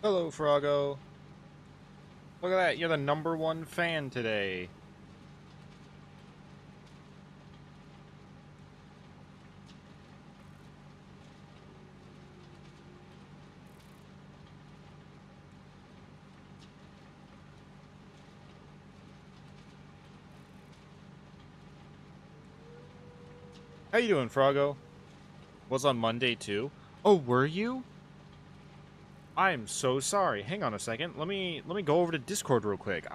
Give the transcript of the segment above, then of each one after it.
Hello, Froggo. Look at that, you're the #1 fan today. How you doing, Froggo? Was on Monday too? Oh, were you? I'm so sorry. Hang on a second. Let me go over to Discord real quick.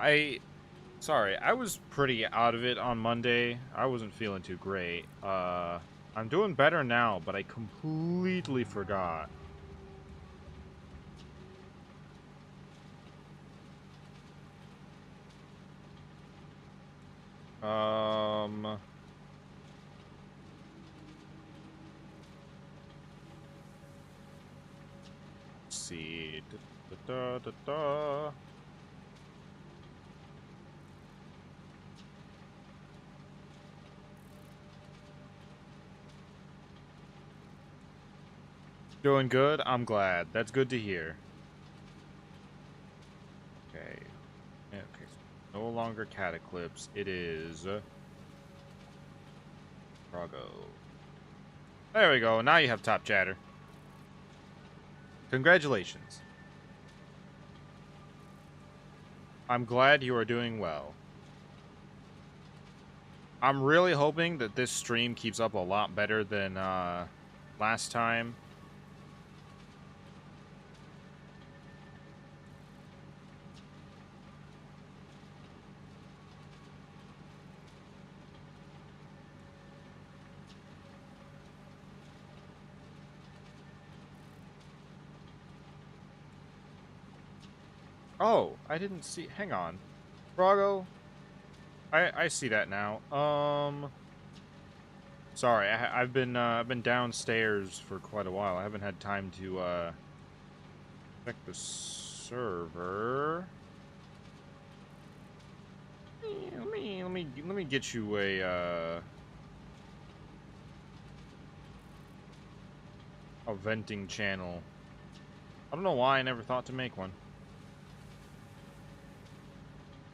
Sorry, I was pretty out of it on Monday. I wasn't feeling too great. I'm doing better now, but I completely forgot. Um, let's see. Da, da, da, da. Doing good? I'm glad. That's good to hear. Okay. Okay. So no longer Cataclysm. It is Froggo. There we go. Now you have top chatter. Congratulations. I'm glad you are doing well. I'm really hoping that this stream keeps up a lot better than last time. Oh, I didn't see. Hang on. Froggo, I see that now. Sorry, I've been downstairs for quite a while. I haven't had time to check the server. Let me get you a venting channel. I don't know why I never thought to make one.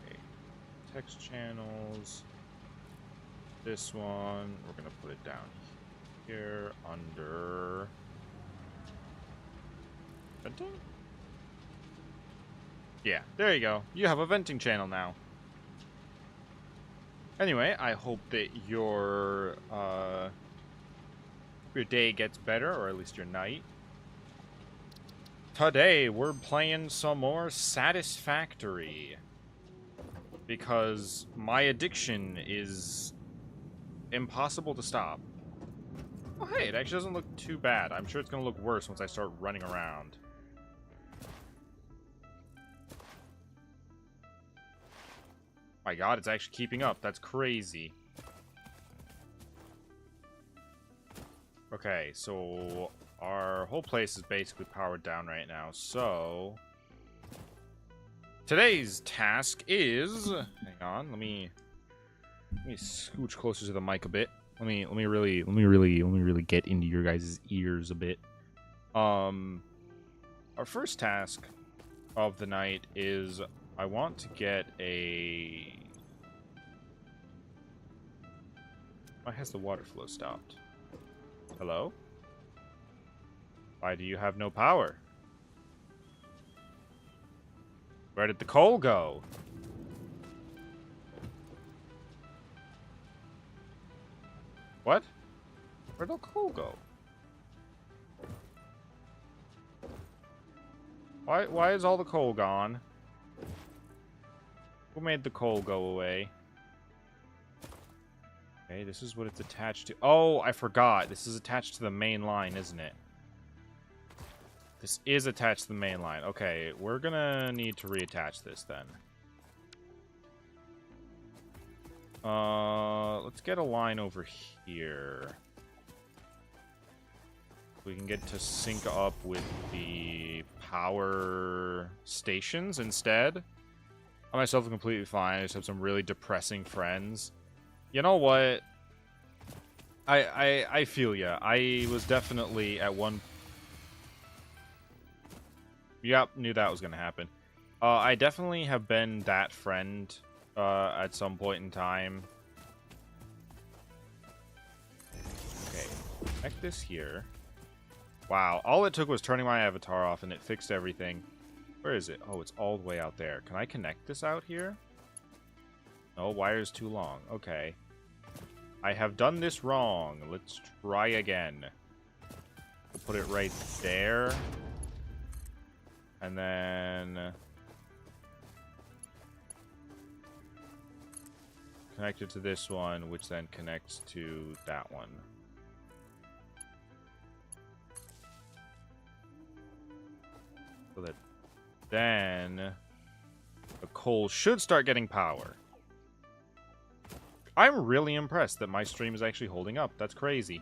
Okay. Text channels. This one, we're gonna put it down here under venting. Yeah, there you go. You have a venting channel now. Anyway, I hope that your day gets better, or at least your night. Today, we're playing some more Satisfactory. Because my addiction is impossible to stop. Oh, hey, it actually doesn't look too bad. I'm sure it's going to look worse once I start running around. My god, it's actually keeping up. That's crazy. Okay, so our whole place is basically powered down right now. So today's task is, hang on, let me scooch closer to the mic a bit. Let me really get into your guys' ears a bit. Our first task of the night is I want to get a. Why has the water flow stopped? Hello? Why do you have no power? Where did the coal go? What? Where'd the coal go? Why is all the coal gone? Who made the coal go away? Okay, this is what it's attached to. Oh, I forgot. This is attached to the main line, isn't it? This is attached to the main line. Okay, we're gonna need to reattach this then. Let's get a line over here. We can get to sync up with the power stations instead. I myself am completely fine. I just have some really depressing friends. You know what? I feel ya. I was definitely at one. Yep, knew that was gonna happen. I definitely have been that friend at some point in time. Okay, connect this here. Wow, all it took was turning my avatar off and it fixed everything. Where is it? Oh, it's all the way out there. Can I connect this out here? No, wire's too long. Okay. I have done this wrong. Let's try again. We'll put it right there. And then... connect it to this one, which then connects to that one. So that then the coal should start getting power. I'm really impressed that my stream is actually holding up. That's crazy.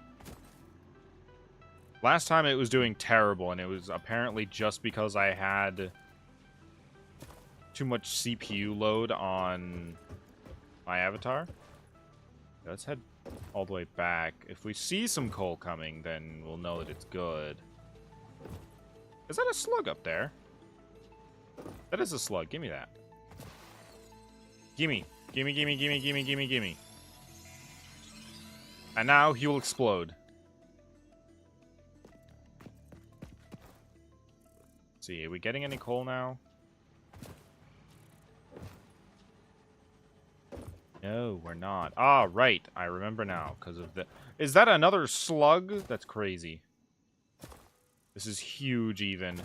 Last time it was doing terrible, and it was apparently just because I had too much CPU load on my avatar. Let's head all the way back. If we see some coal coming, then we'll know that it's good. Is that a slug up there? That is a slug. Give me that. Gimme. Gimme, gimme, gimme, gimme, gimme, gimme. And now he will explode. Let's see, are we getting any coal now? No, we're not. Ah, right. I remember now, because of the... Is that another slug? That's crazy. This is huge, even.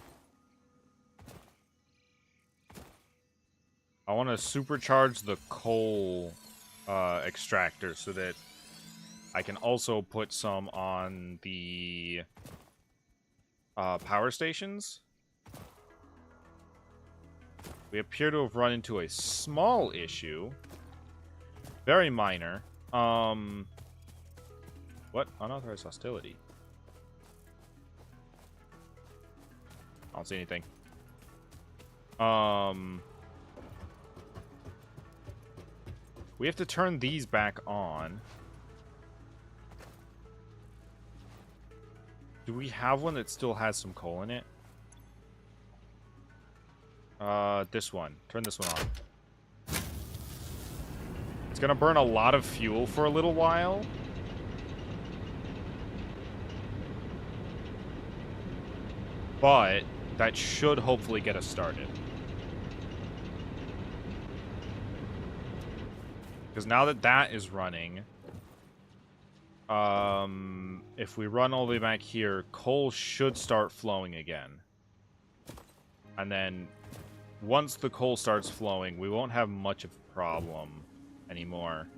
I want to supercharge the coal extractor so that I can also put some on the power stations. We appear to have run into a small issue. Very minor. What? Unauthorized hostility. I don't see anything. We have to turn these back on. Do we have one that still has some coal in it? This one. Turn this one on. It's gonna burn a lot of fuel for a little while. But that should hopefully get us started. Because now that that is running, if we run all the way back here, coal should start flowing again. And then once the coal starts flowing, we won't have much of a problem anymore.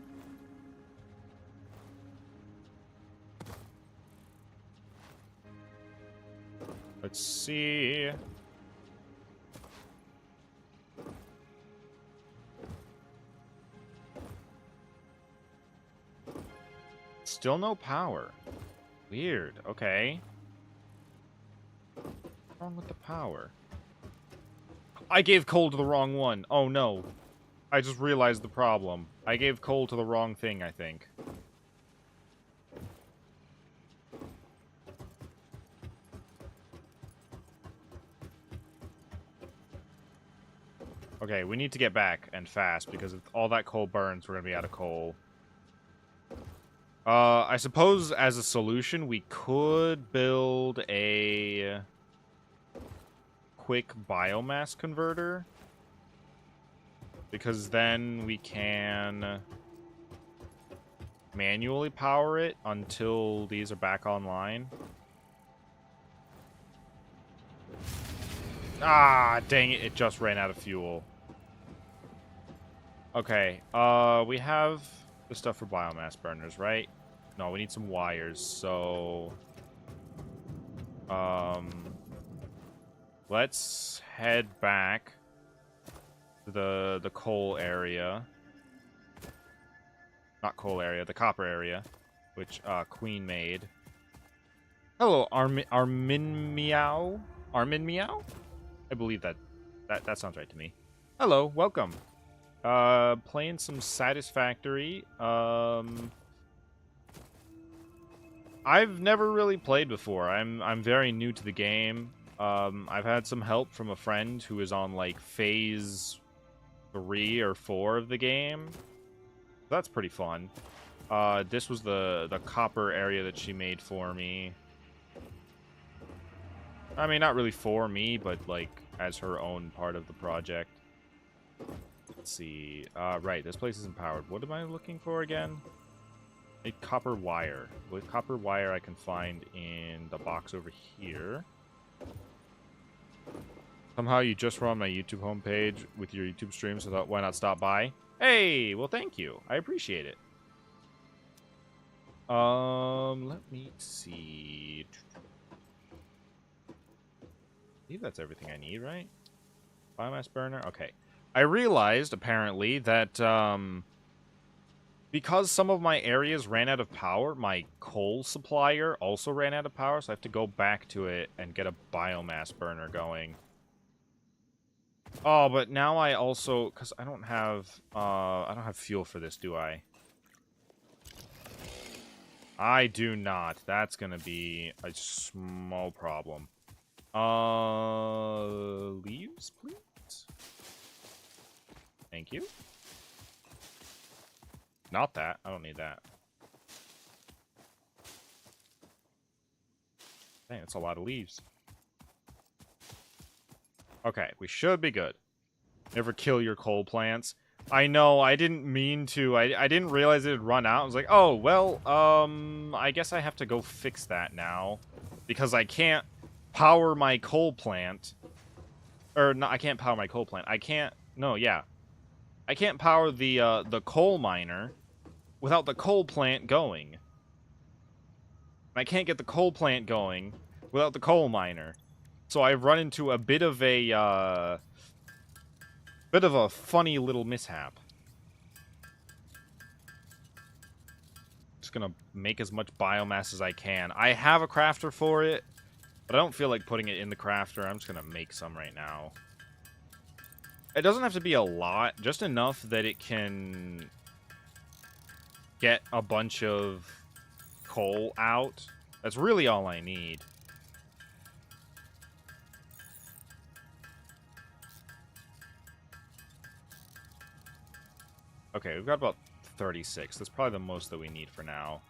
Let's see. Still no power. Weird. Okay. What's wrong with the power? I gave coal to the wrong one. Oh no. I just realized the problem. I gave coal to the wrong thing, I think. Okay, we need to get back, and fast, because if all that coal burns, we're going to be out of coal. I suppose as a solution, we could build a quick biomass converter. Because then we can manually power it until these are back online. Ah, dang it, it just ran out of fuel. Okay, we have the stuff for biomass burners, right? No, we need some wires, so... let's head back to the coal area. Not coal area, the copper area, which, Queen made. Hello, Armin Meow? Armin Meow? I believe that sounds right to me. Hello, welcome. Playing some Satisfactory. I've never really played before. I'm very new to the game. I've had some help from a friend who is on, like, phase 3 or 4 of the game. That's pretty fun. This was the copper area that she made for me. I mean, not really for me, but, like, as her own part of the project. Let's see. Right, this place isn't powered. What am I looking for again? A copper wire. With copper wire I can find in the box over here. Somehow you just were on my YouTube homepage with your YouTube stream, so I thought, why not stop by? Hey, well, thank you. I appreciate it. Let me see. I believe that's everything I need, right? Biomass burner? Okay. I realized, apparently, that, because some of my areas ran out of power, my coal supplier also ran out of power, so I have to go back to it and get a biomass burner going. Oh, but now I also, because I don't have fuel for this, do I? I do not. That's gonna be a small problem. Leaves, please? Thank you. Not that. I don't need that. Dang, that's a lot of leaves. Okay, we should be good. Never kill your coal plants. I know, I didn't mean to. I didn't realize it had run out. I was like, oh, well, I guess I have to go fix that now. Because I can't power my coal plant. Or, no, I can't power my coal plant. I can't, no, yeah. I can't power the coal miner without the coal plant going. And I can't get the coal plant going without the coal miner. So I've run into a bit of a funny little mishap. Just gonna make as much biomass as I can. I have a crafter for it, but I don't feel like putting it in the crafter. I'm just gonna make some right now. It doesn't have to be a lot, just enough that it can get a bunch of coal out. That's really all I need. Okay, we've got about 36. That's probably the most that we need for now.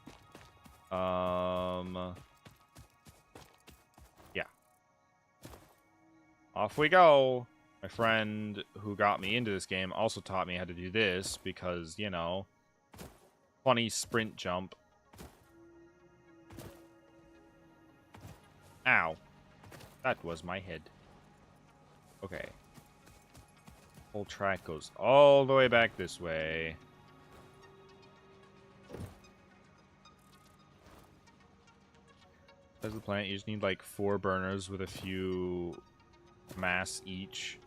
Yeah. Off we go. My friend who got me into this game also taught me how to do this because, you know, funny sprint jump. Ow. That was my head. Okay. Whole track goes all the way back this way. As the plant, you just need like 4 burners with a few mass each.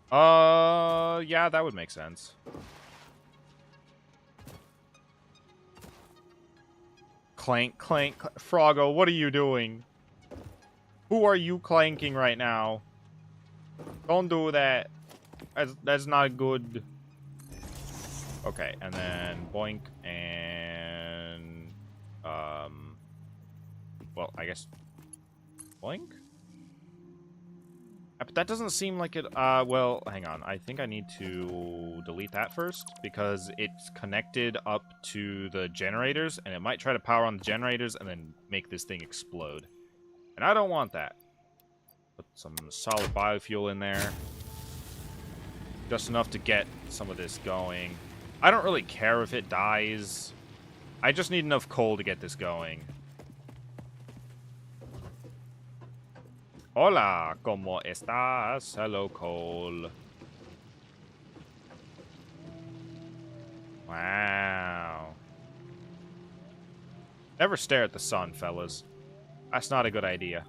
Yeah, that would make sense. Clank, clank, Froggo, what are you doing? Who are you clanking right now? Don't do that. That's not good. Okay, and then boink, and well, I guess boink. But that doesn't seem like it. Well, hang on. I think I need to delete that first because it's connected up to the generators, and it might try to power on the generators and then make this thing explode. And I don't want that. Put some solid biofuel in there. Just enough to get some of this going. I don't really care if it dies. I just need enough coal to get this going. Hola, ¿cómo estás? Hello, coal. Wow. Never stare at the sun, fellas. That's not a good idea.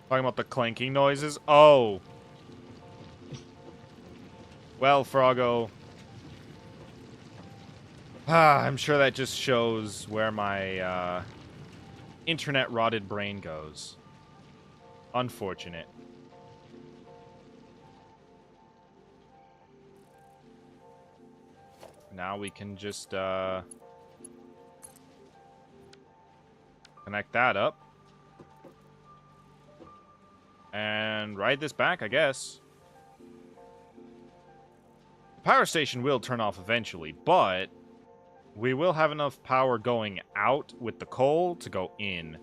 Talking about the clanking noises? Oh. Well, Froggo. I'm sure that just shows where my, internet-rotted brain goes. Unfortunate. Now we can just, Connect that up. And ride this back, I guess. The power station will turn off eventually, but we will have enough power going out with the coal to go in.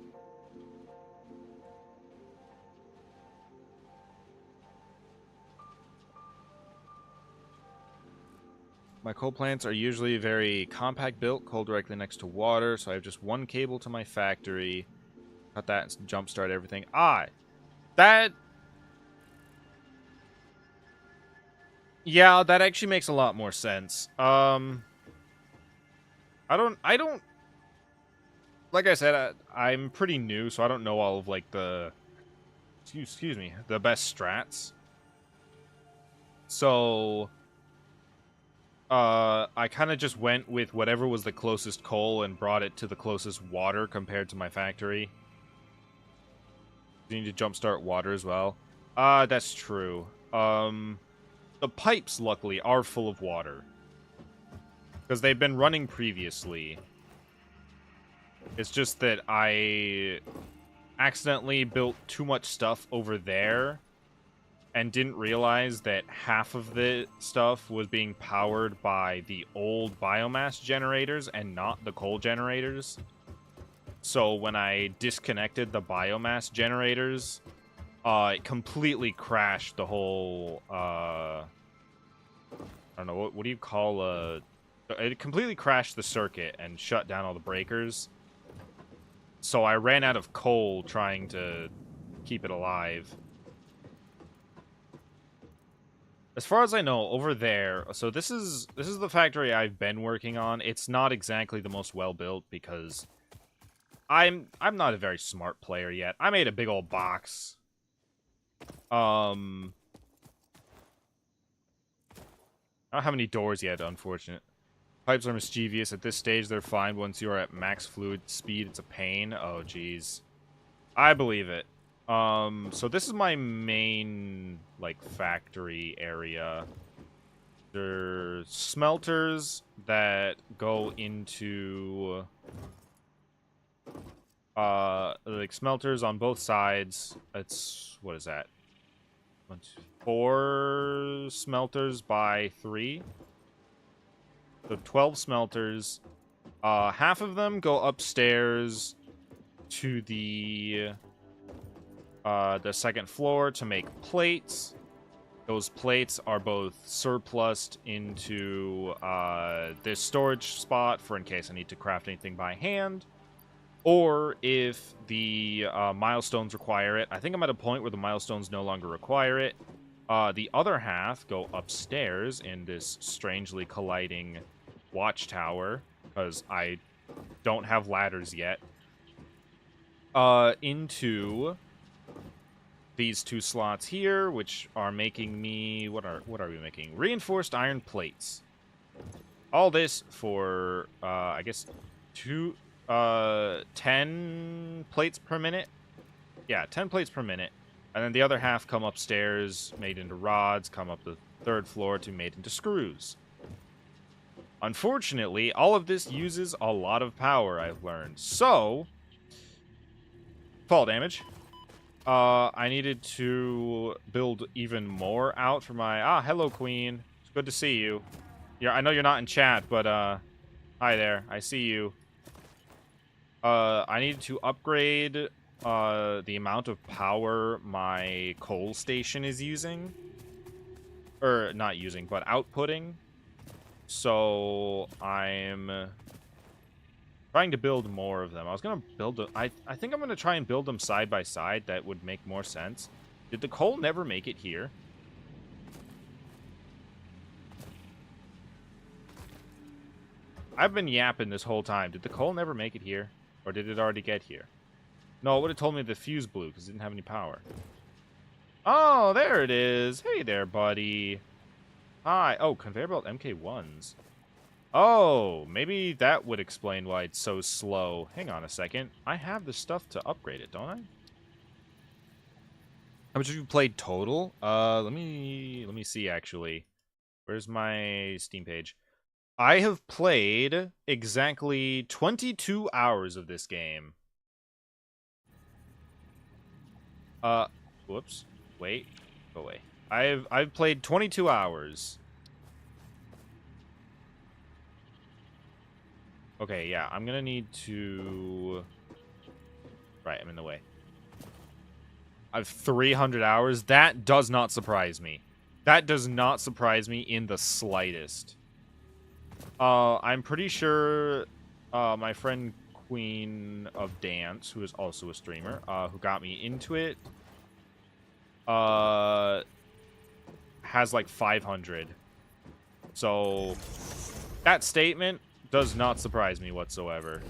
My coal plants are usually very compact built, coal directly next to water, so I have just one cable to my factory. Cut that and jumpstart everything. That... Yeah, that actually makes a lot more sense. I don't... Like I said, I'm pretty new, so I don't know all of, like, the... Excuse me. The best strats. So... I kind of just went with whatever was the closest coal and brought it to the closest water compared to my factory. You need to jumpstart water as well. That's true. The pipes, luckily, are full of water. Because they've been running previously. It's just that I accidentally built too much stuff over there and didn't realize that half of the stuff was being powered by the old biomass generators and not the coal generators. So when I disconnected the biomass generators, it completely crashed the whole, I don't know, what do you call it completely crashed the circuit and shut down all the breakers. So I ran out of coal trying to keep it alive. As far as I know, over there, so this is the factory I've been working on. It's not exactly the most well-built because I'm not a very smart player yet. I made a big old box. I don't have any doors yet, unfortunate. Pipes are mischievous. At this stage, they're fine. Once you are at max fluid speed, it's a pain. Oh, jeez. I believe it. So this is my main, like, factory area. There's smelters that go into, like, smelters on both sides. It's, what is that? 4 smelters by 3. So 12 smelters. Half of them go upstairs to the second floor to make plates. Those plates are both surplused into this storage spot for in case I need to craft anything by hand. Or if the milestones require it. I think I'm at a point where the milestones no longer require it. The other half go upstairs in this strangely colliding watchtower, because I don't have ladders yet. Into these 2 slots here, which are making me... What are we making? Reinforced iron plates. All this for, I guess, 10 plates per minute? Yeah, 10 plates per minute. And then the other half come upstairs, made into rods, come up the 3rd floor to be made into screws. Unfortunately, all of this uses a lot of power, I've learned. So, fall damage. I needed to build even more out for my... hello, Queen. It's good to see you. Yeah, I know you're not in chat, but, hi there. I see you. I needed to upgrade, the amount of power my coal station is using. Or, not using, but outputting. So, I'm trying to build more of them. I was going to build... I think I'm going to try and build them side by side. That would make more sense. Did the coal never make it here? I've been yapping this whole time. Did the coal never make it here? Or did it already get here? No, it would have told me the fuse blew because it didn't have any power. Oh, there it is. Hey there, buddy. Hi. Oh, conveyor belt MK1s. Oh, maybe that would explain why it's so slow. Hang on a second. I have the stuff to upgrade it, don't I? How much have you played total? Let me see, actually. Where's my Steam page? I have played exactly 22 hours of this game. Whoops. Wait. Go away. I've played 22 hours. Okay, yeah, I'm gonna need to... Right, I'm in the way. I have 300 hours. That does not surprise me. That does not surprise me in the slightest. I'm pretty sure my friend Queen of Dance, who is also a streamer, who got me into it, has like 500. So that statement does not surprise me whatsoever.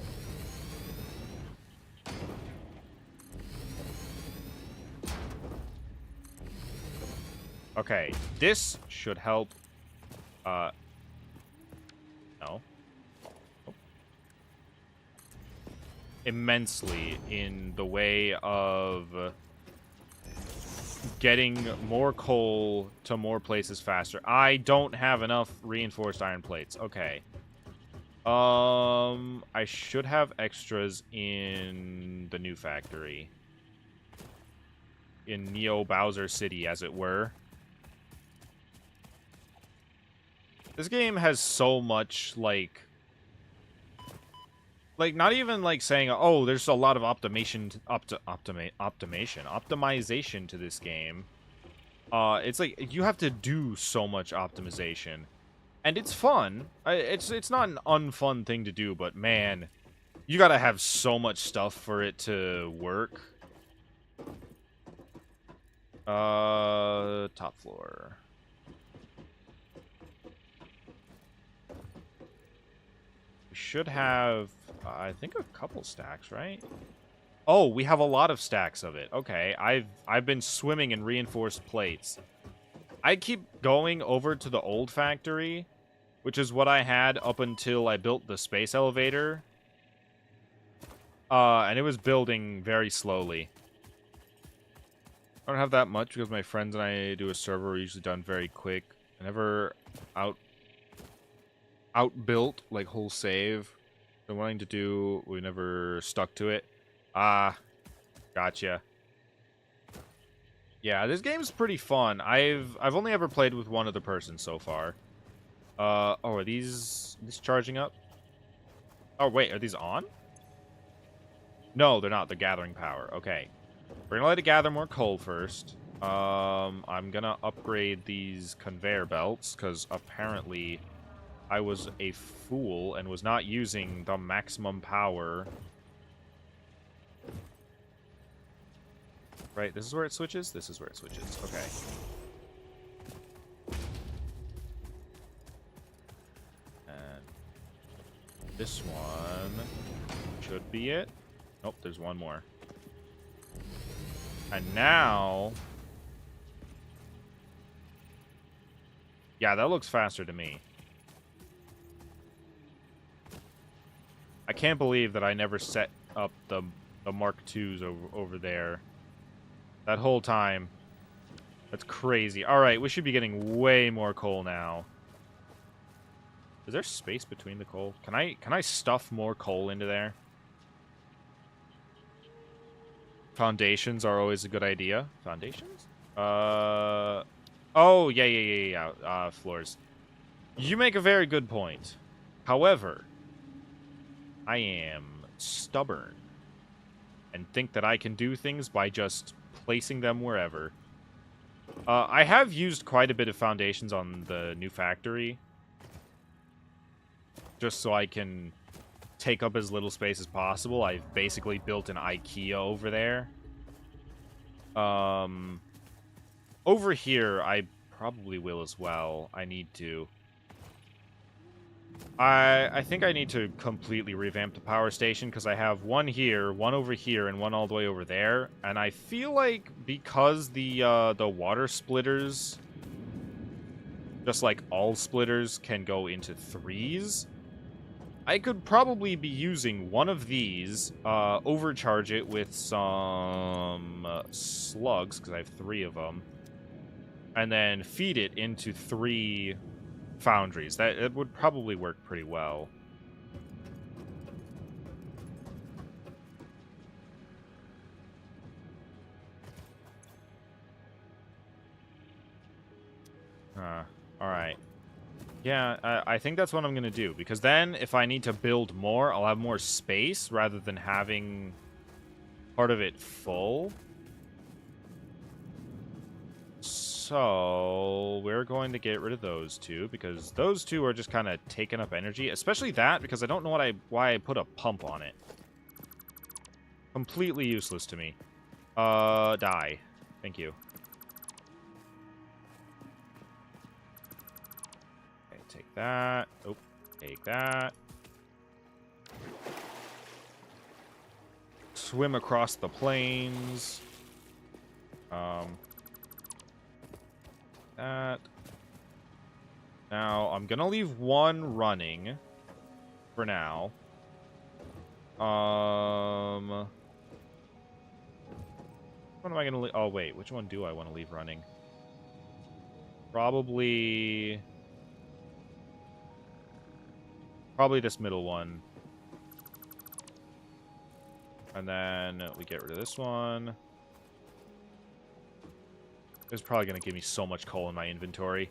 Okay, this should help. No. Oh. Immensely in the way of getting more coal to more places faster. I don't have enough reinforced iron plates. Okay. I should have extras in the new factory. In Neo Bowser City, as it were. This game has so much, like, not even, like, saying, oh, there's a lot of optimization to this game. It's like, you have to do so much optimization. And it's fun. It's not an unfun thing to do, but, man, you gotta have so much stuff for it to work. Top floor. We should have, I think, a couple stacks, right? Oh, we have a lot of stacks of it. Okay, I've been swimming in reinforced plates. I keep going over to the old factory, which is what I had up until I built the space elevator. And it was building very slowly. I don't have that much because my friends and I do a server. We're usually done very quick. I never outbuilt, like, whole save. Been wanting to do, we never stuck to it. Ah, gotcha. Yeah, this game's pretty fun. I've only ever played with one other person so far. Oh, are these charging up? Oh, wait, are these on? No, they're not. They're gathering power. Okay. We're gonna let it gather more coal first. I'm gonna upgrade these conveyor belts, because apparently I was a fool and was not using the maximum power. Right, this is where it switches? This is where it switches. Okay. And this one should be it. Nope, there's one more. And now... Yeah, that looks faster to me. I can't believe that I never set up the Mark IIs over there. That whole time. That's crazy. Alright, we should be getting way more coal now. Is there space between the coal? Can I stuff more coal into there? Foundations are always a good idea. Foundations? Oh, yeah. Floors. You make a very good point. However, I am stubborn and think that I can do things by just placing them wherever. I have used quite a bit of foundations on the new factory, just so I can take up as little space as possible. I've basically built an IKEA over there. Over here, I probably will as well. I need to. I think I need to completely revamp the power station, because I have one here, one over here, and one all the way over there. And I feel like because the water splitters, just like all splitters, can go into 3s, I could probably be using one of these, overcharge it with some slugs, because I have 3 of them, and then feed it into 3 foundries. It would probably work pretty well. Alright. Yeah, I think that's what I'm going to do. Because then, if I need to build more, I'll have more space rather than having part of it full. So, we're going to get rid of those two, because those two are just kind of taking up energy. Especially that, because I don't know why I put a pump on it. Completely useless to me. Die. Thank you. Okay, take that. Oh, take that. Swim across the plains. That. Now, I'm gonna leave one running for now. What am I gonna leave? Oh, wait. Which one do I want to leave running? Probably this middle one. And then we get rid of this one. It's probably going to give me so much coal in my inventory.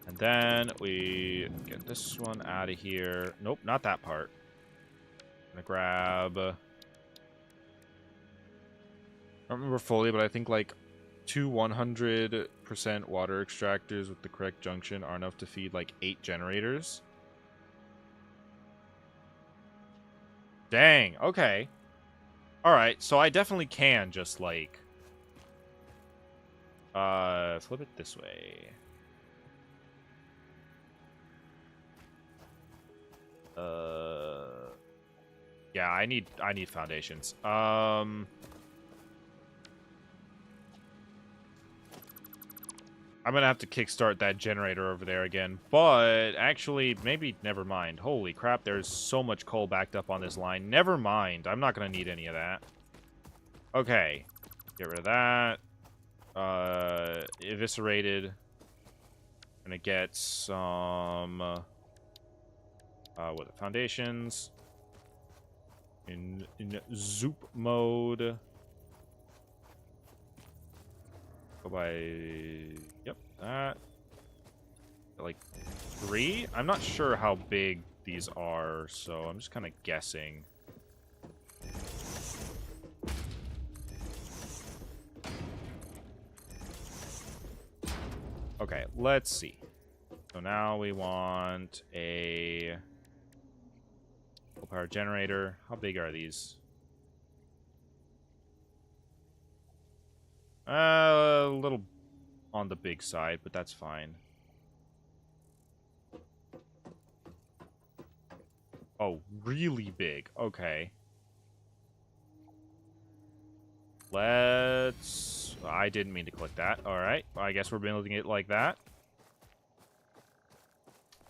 And then we get this one out of here. Nope, not that part. I'm going to grab... I don't remember fully, but I think like 2 100% water extractors with the correct junction are enough to feed like 8 generators. Dang, okay. Alright, so I definitely can just like... flip it this way. Yeah, I need foundations. I'm gonna have to kickstart that generator over there again, but actually, maybe never mind. Holy crap, there's so much coal backed up on this line. Never mind, I'm not gonna need any of that. Okay, get rid of that. Eviscerated. Gonna get some what, the foundations in zoop mode. Go by, yep, that. Like 3. I'm not sure how big these are, so I'm just kind of guessing. Okay, let's see. So now we want a full power generator. How big are these? A little on the big side, but that's fine. Oh, really big. Okay. Let's... I didn't mean to click that. Alright. I guess we're building it like that.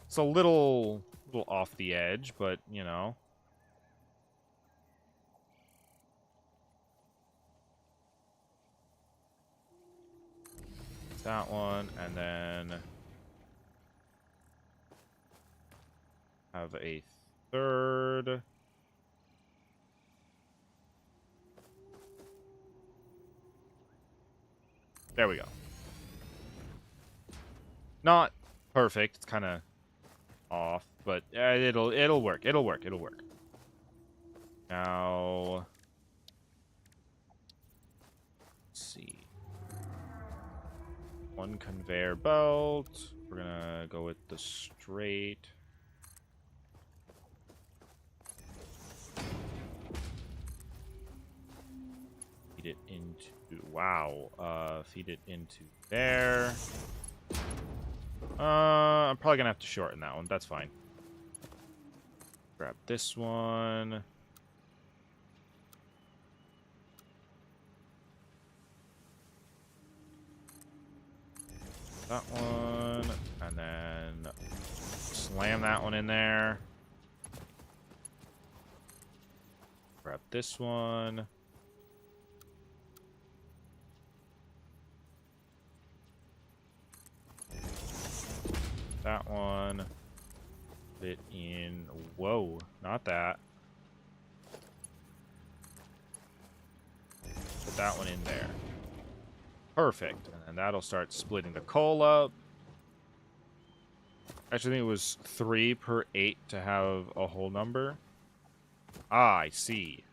It's a little off the edge, but, you know. That one, and then have a third. There we go. Not perfect. It's kind of off, but it'll work. It'll work. It'll work. Now, let's see. One conveyor belt. We're gonna go with the straight. Feed it into... Wow. Feed it into there. I'm probably gonna have to shorten that one. That's fine. Grab this one. That one. And then slam that one in there. Grab this one. That one. Put it in. Whoa, not that. Put that one in there. Perfect. And then that'll start splitting the coal up. Actually, I think it was 3 per 8 to have a whole number. Ah, I see.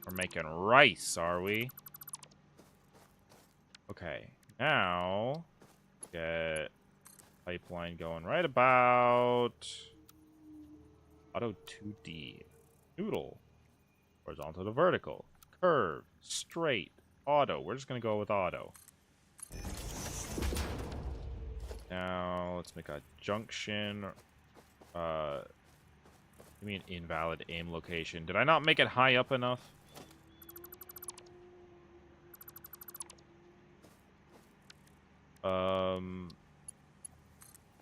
We're making rice, are we? Okay, now get pipeline going right about auto 2D. Noodle. Horizontal to vertical. Curve. Straight. Auto. We're just going to go with auto. Now, let's make a junction. Give me an invalid aim location. Did I not make it high up enough?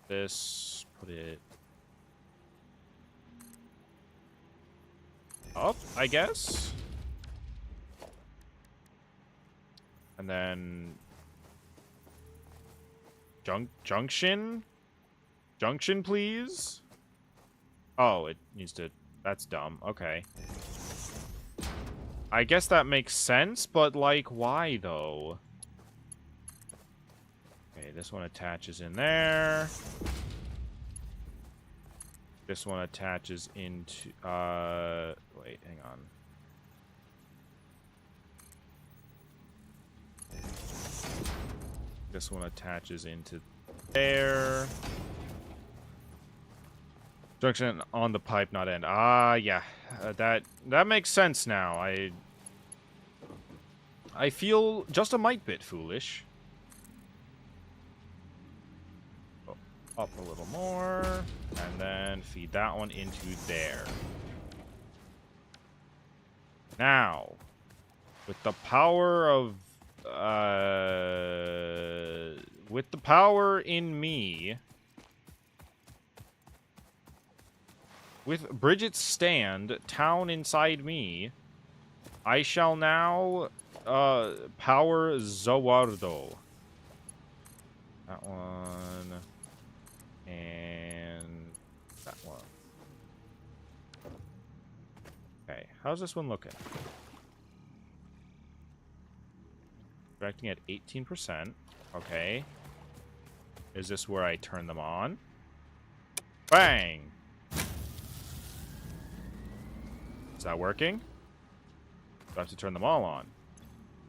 This, put it up, I guess. And then junction? Junction, please? Oh, it needs to... That's dumb. Okay. I guess that makes sense, but, like, why, though? Okay, this one attaches in there. This one attaches into... Wait, hang on. This one attaches into there. Junction on the pipe, not end. Ah, yeah. That makes sense now. I feel just a mite bit foolish. Oh, up a little more. And then feed that one into there. Now, with the power of... with the power in me... With Bridget's stand, town inside me, I shall now power Zawardo. That one. And that one. Okay, how's this one looking? Directing at 18%. Okay. Is this where I turn them on? Bang! Is that working? Do I have to turn them all on?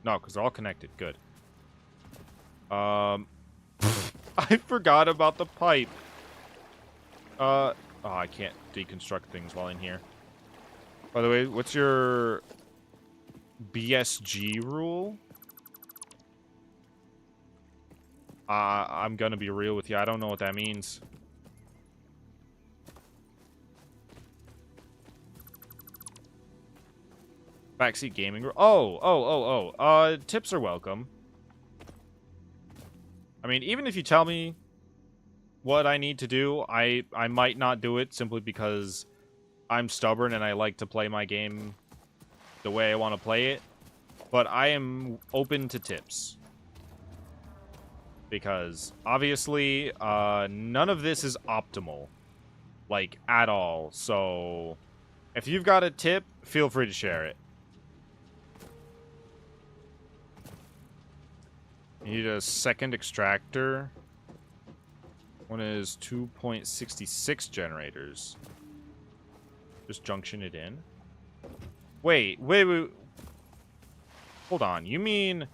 No, because they're all connected. Good. I forgot about the pipe. Oh, I can't deconstruct things while in here. By the way, what's your BSG rule? I'm gonna be real with you. I don't know what that means. Backseat gaming. Tips are welcome. I mean, even if you tell me what I need to do, I might not do it simply because I'm stubborn and I like to play my game the way I want to play it. But I am open to tips. Because, obviously, none of this is optimal. Like, at all. So, if you've got a tip, feel free to share it. You need a second extractor. One is 2.66 generators. Just junction it in. Wait. Hold on. You mean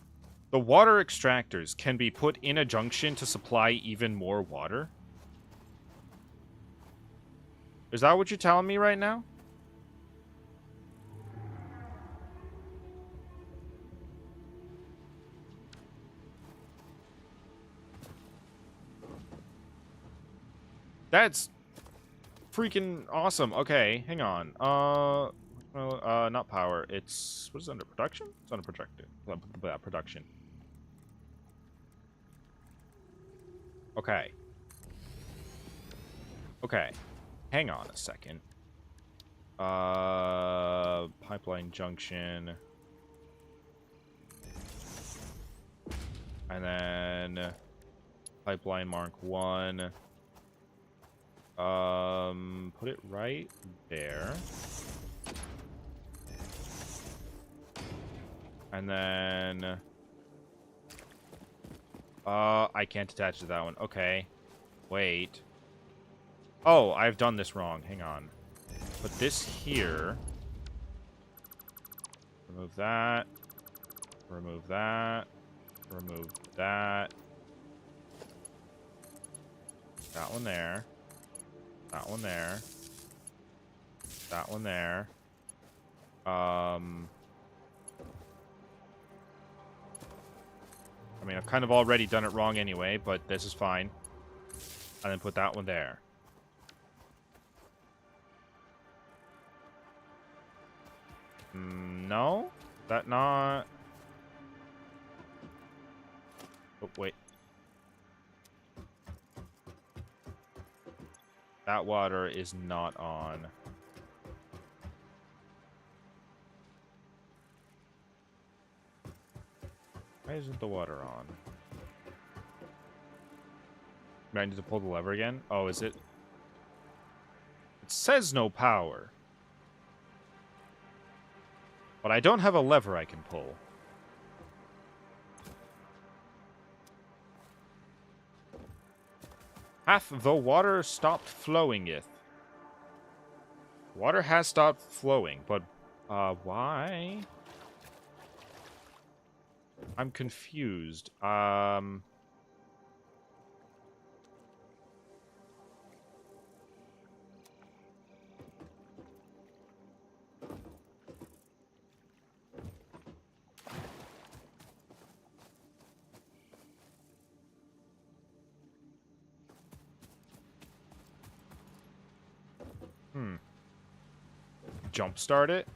the water extractors can be put in a junction to supply even more water? Is that what you're telling me right now? That's freaking awesome. Okay, hang on. Not power. It's... What is it under production? It's under production. Okay. Okay. Hang on a second. Pipeline junction. And then... Pipeline Mark 1. Put it right there. And then... I can't attach to that one. Okay. Wait. Oh, I've done this wrong. Hang on. Put this here. Remove that. Remove that. Remove that. That one there. That one there. That one there. I mean, I've kind of already done it wrong anyway, but this is fine. And then put that one there. No? Is that not... Oh, wait. That water is not on. Why isn't the water on? Do I need to pull the lever again? Oh, is it? It says no power. But I don't have a lever I can pull. Hath the water stopped flowingeth? Water has stopped flowing, but why? I'm confused. Jumpstart it?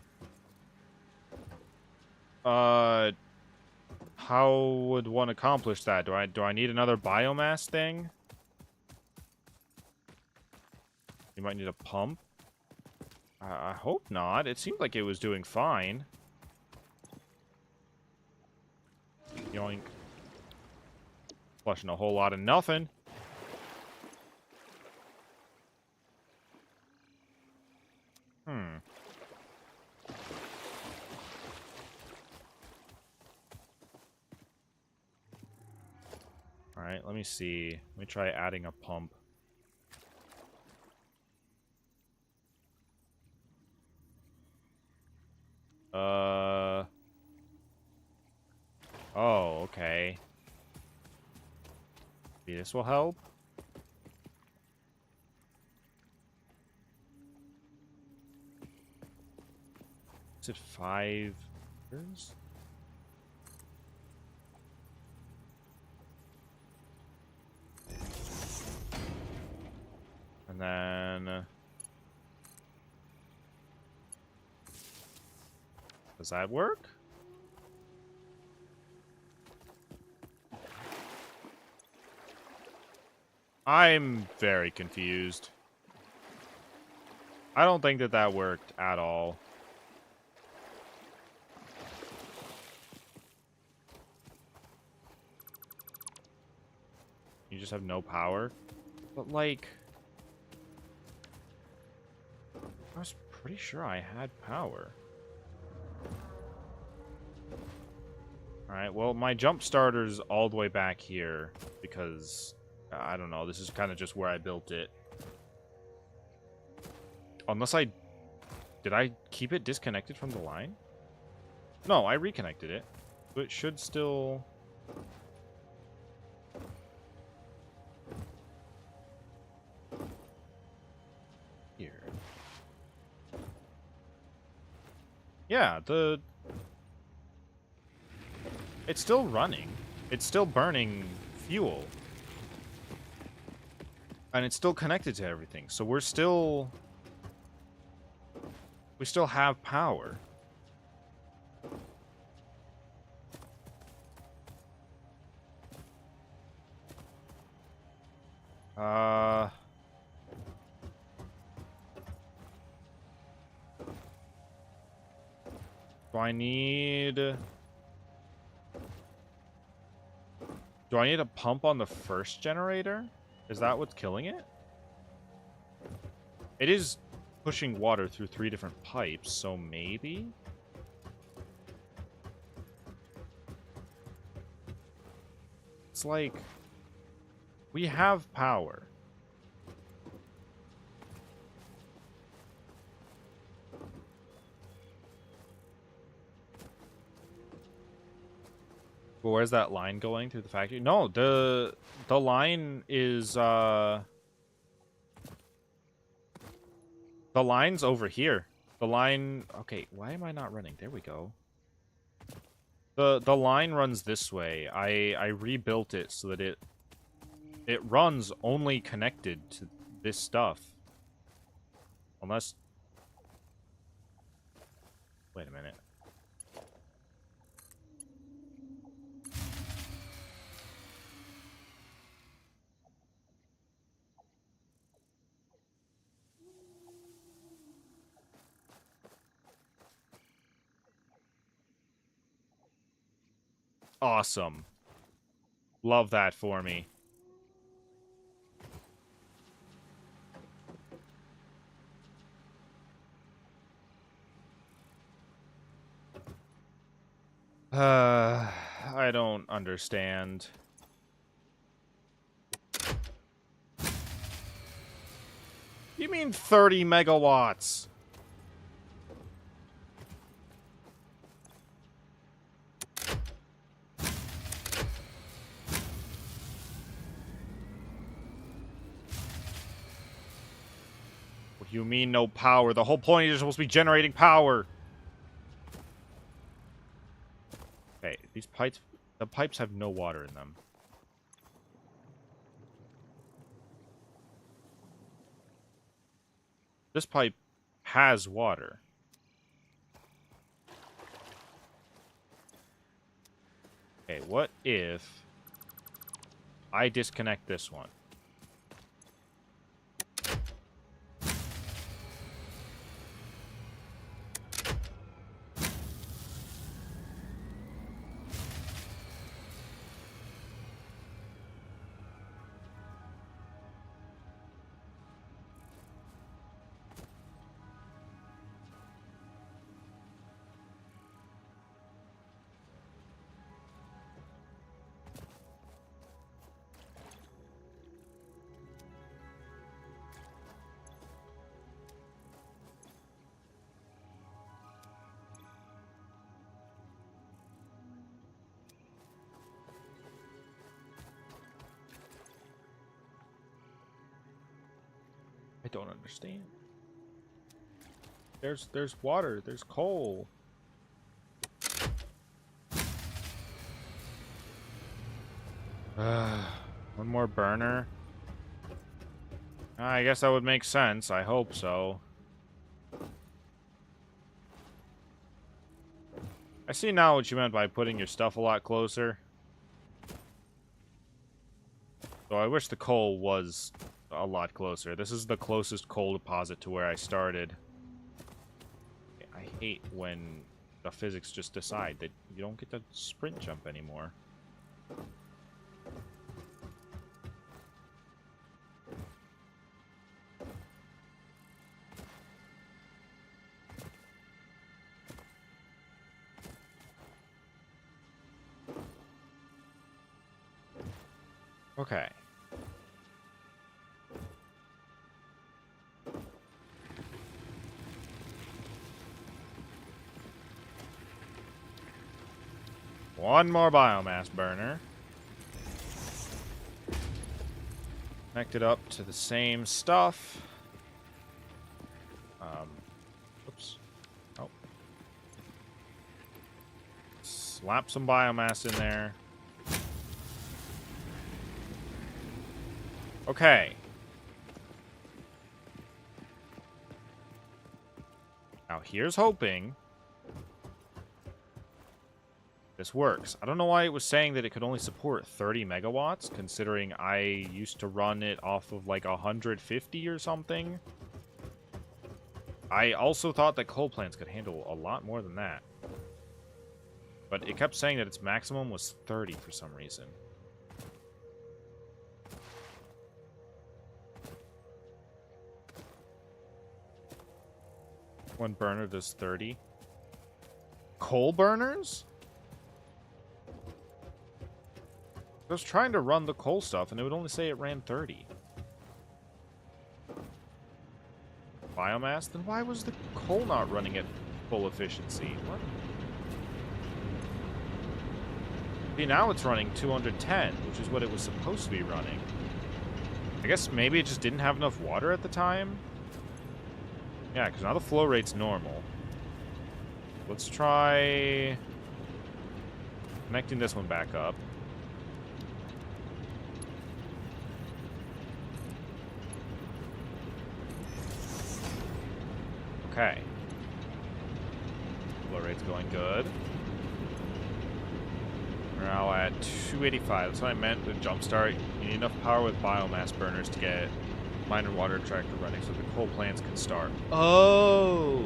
How would one accomplish that? Do I need another biomass thing? You might need a pump. I hope not. It seemed like it was doing fine. Yoink. Flushing a whole lot of nothing. Alright, let me see. Let me try adding a pump. Oh, okay. Maybe this will help? Is it 5 years? And then... does that work? I'm very confused. I don't think that worked at all. You just have no power? But, like... I was pretty sure I had power. Alright, well, my jump starter's all the way back here, because, I don't know, this is kind of just where I built it. Unless I... did I keep it disconnected from the line? No, I reconnected it. So it should still... here. Yeah, it's still running. It's still burning fuel. And it's still connected to everything. So we still have power. Do I need... do I need a pump on the first generator? Is that what's killing it? It is pushing water through 3 different pipes, so maybe? It's like... we have power. Well, where's that line going through the factory? No, the line is the line's over here. The line. Okay, why am I not running? There we go. The line runs this way. I rebuilt it so that it runs only connected to this stuff. Unless, wait a minute. Awesome. Love that for me. I don't understand. You mean 30 megawatts? What do you mean no power? The whole point is you're supposed to be generating power. Okay, these pipes, the pipes have no water in them. This pipe has water. Okay, what if I disconnect this one? I don't understand. There's water, there's coal. One more burner. I guess that would make sense. I hope so. I see now what you meant by putting your stuff a lot closer. So I wish the coal was a lot closer. This is the closest coal deposit to where I started. I hate when the physics just decide that you don't get to sprint jump anymore. Okay. One more biomass burner. Connect it up to the same stuff. Oops. Oh. Slap some biomass in there. Okay. Now here's hoping this works. I don't know why it was saying that it could only support 30 megawatts, considering I used to run it off of like 150 or something. I also thought that coal plants could handle a lot more than that. But it kept saying that its maximum was 30 for some reason. One burner does 30. Coal burners? I was trying to run the coal stuff, and it would only say it ran 30. Biomass? Then why was the coal not running at full efficiency? What? See, now it's running 210, which is what it was supposed to be running. I guess maybe it just didn't have enough water at the time? Yeah, because now the flow rate's normal. Let's try connecting this one back up. Okay. Flow rate's going good. We're now at 285. That's what I meant with jumpstart. You need enough power with biomass burners to get mine and water tractor running so the coal plants can start. Oh!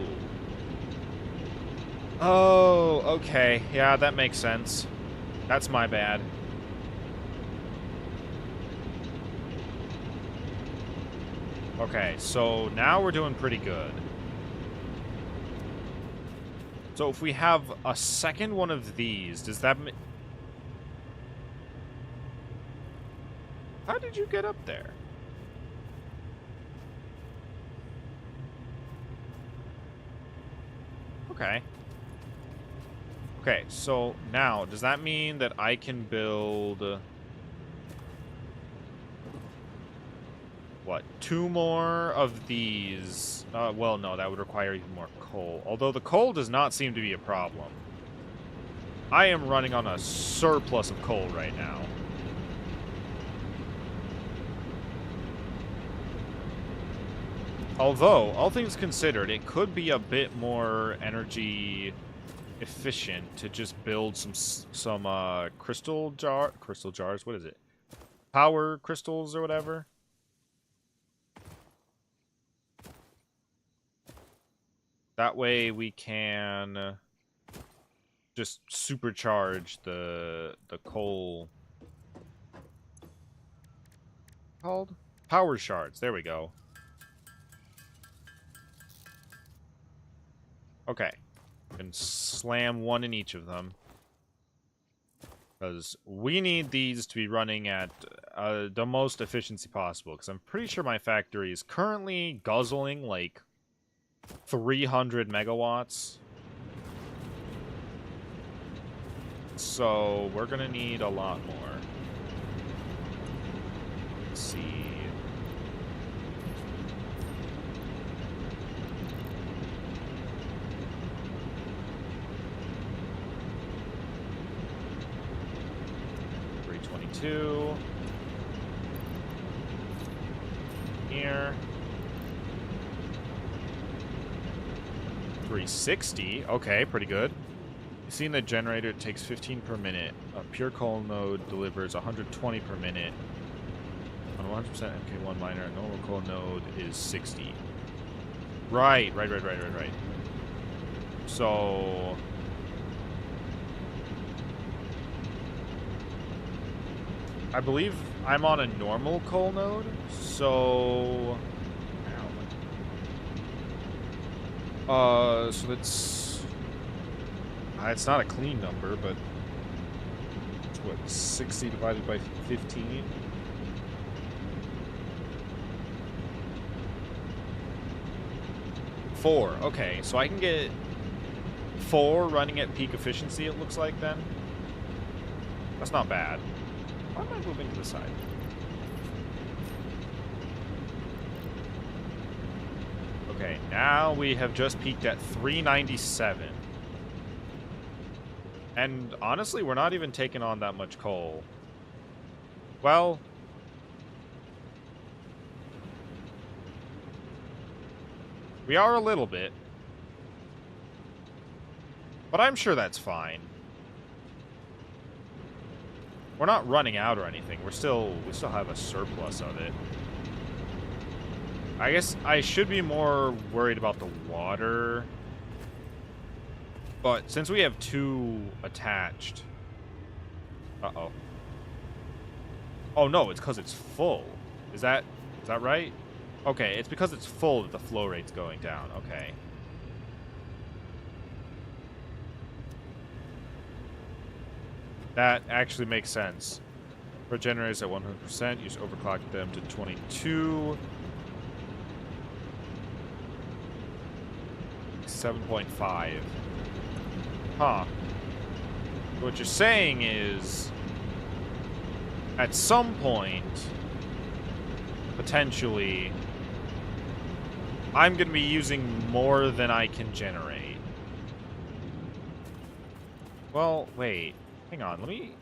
Oh, okay. Yeah, that makes sense. That's my bad. Okay, so now we're doing pretty good. So if we have a second one of these, does that... How did you get up there? Okay. Okay, so now, does that mean that I can build... what, 2 more of these? Well, no, that would require even more coal. Although the coal does not seem to be a problem. I am running on a surplus of coal right now. Although, all things considered, it could be a bit more energy efficient to just build some crystal jars, what is it? Power crystals or whatever. That way we can just supercharge the coal. Called? Power shards. There we go. Okay. And slam one in each of them. Because we need these to be running at the most efficiency possible. Because I'm pretty sure my factory is currently guzzling like 300 megawatts. So we're going to need a lot more. Let's see. Here. 360. Okay, pretty good. You've seen the generator, it takes 15 per minute. A pure coal node delivers 120 per minute. On 100% MK1 miner, a normal coal node is 60. Right. So... I believe I'm on a normal coal node, so... so it's not a clean number, but it's what, 60 divided by 15? Four. Okay, so I can get 4 running at peak efficiency, it looks like, then. That's not bad. Why am I moving to the side? Okay, now we have just peaked at 397. And honestly, we're not even taking on that much coal. Well... we are a little bit. But I'm sure that's fine. We're not running out or anything. We still have a surplus of it. I guess I should be more worried about the water. But since we have 2 attached... Uh-oh. Oh, no, it's because it's full. Is that right? Okay, it's because it's full that the flow rate's going down. Okay. That actually makes sense. For generators at 100%, you just overclock them to 22. 7.5. Huh. What you're saying is, at some point, potentially, I'm going to be using more than I can generate. Well, wait. Hang on. Let me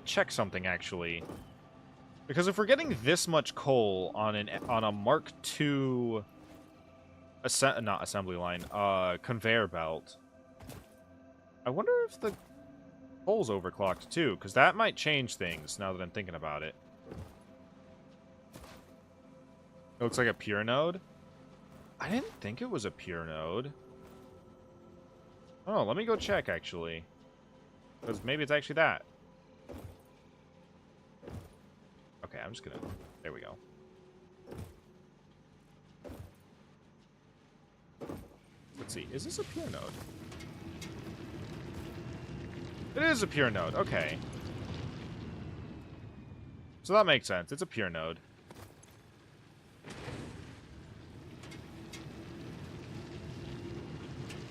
check something, actually. Because if we're getting this much coal on a Mark II... not assembly line. Conveyor belt. I wonder if the coal's overclocked, too. Because that might change things, now that I'm thinking about it. It looks like a pure node. I didn't think it was a pure node. Oh, let me go check, actually. Because maybe it's actually that. Okay, I'm just gonna... There we go. Let's see. Is this a pure node? It is a pure node. Okay. So that makes sense. It's a pure node.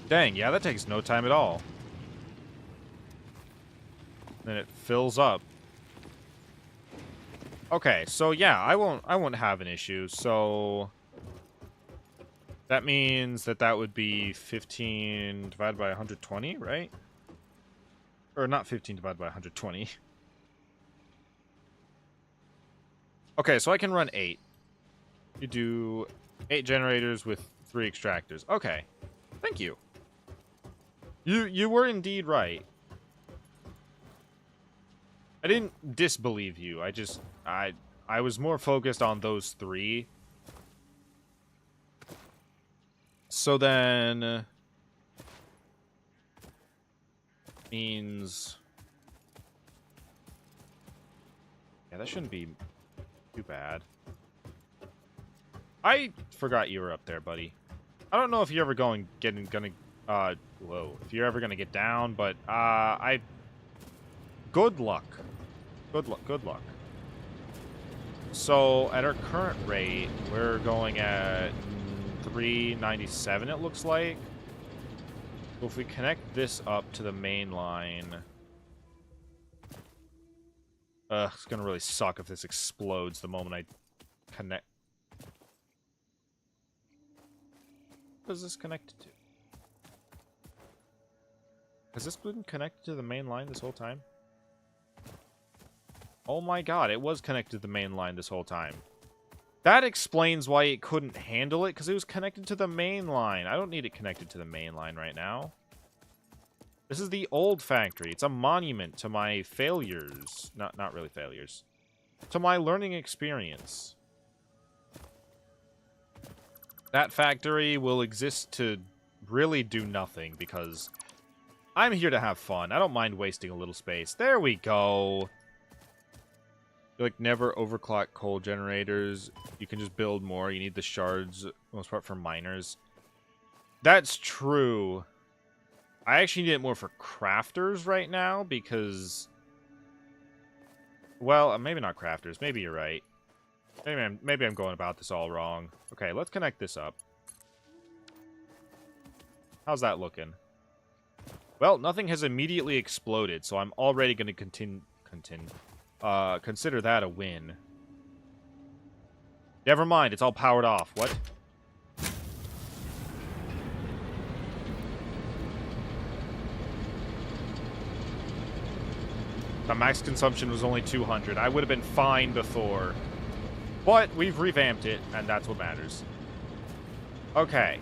Dang, yeah, that takes no time at all. Then it fills up. Okay, so yeah, I won't have an issue. So that means that would be 15 divided by 120, right? Or not 15 divided by 120. Okay, so I can run 8. You do 8 generators with 3 extractors. Okay. Thank you. You were indeed right. I didn't disbelieve you. I was more focused on those 3. So then means, yeah, that shouldn't be too bad. I forgot you were up there, buddy. I don't know if you're ever whoa, if you're ever gonna get down, but good luck. Good luck. So at our current rate, we're going at 397, it looks like. So if we connect this up to the main line, it's gonna really suck if this explodes the moment I connect. What is this connected to? Has this been connected to the main line this whole time? Oh my god, it was connected to the main line this whole time. That explains why it couldn't handle it, because it was connected to the main line. I don't need it connected to the main line right now. This is the old factory. It's a monument to my failures. Not really failures. To my learning experience. That factory will exist to really do nothing, because I'm here to have fun. I don't mind wasting a little space. There we go. Like, never overclock coal generators. You can just build more. You need the shards, most part, for miners. That's true. I actually need it more for crafters right now, because... Well, maybe not crafters. Maybe you're right. Maybe I'm going about this all wrong. Okay, let's connect this up. How's that looking? Well, nothing has immediately exploded, so I'm already going to consider that a win. Never mind, it's all powered off. What? The max consumption was only 200. I would have been fine before. But we've revamped it, and that's what matters. Okay.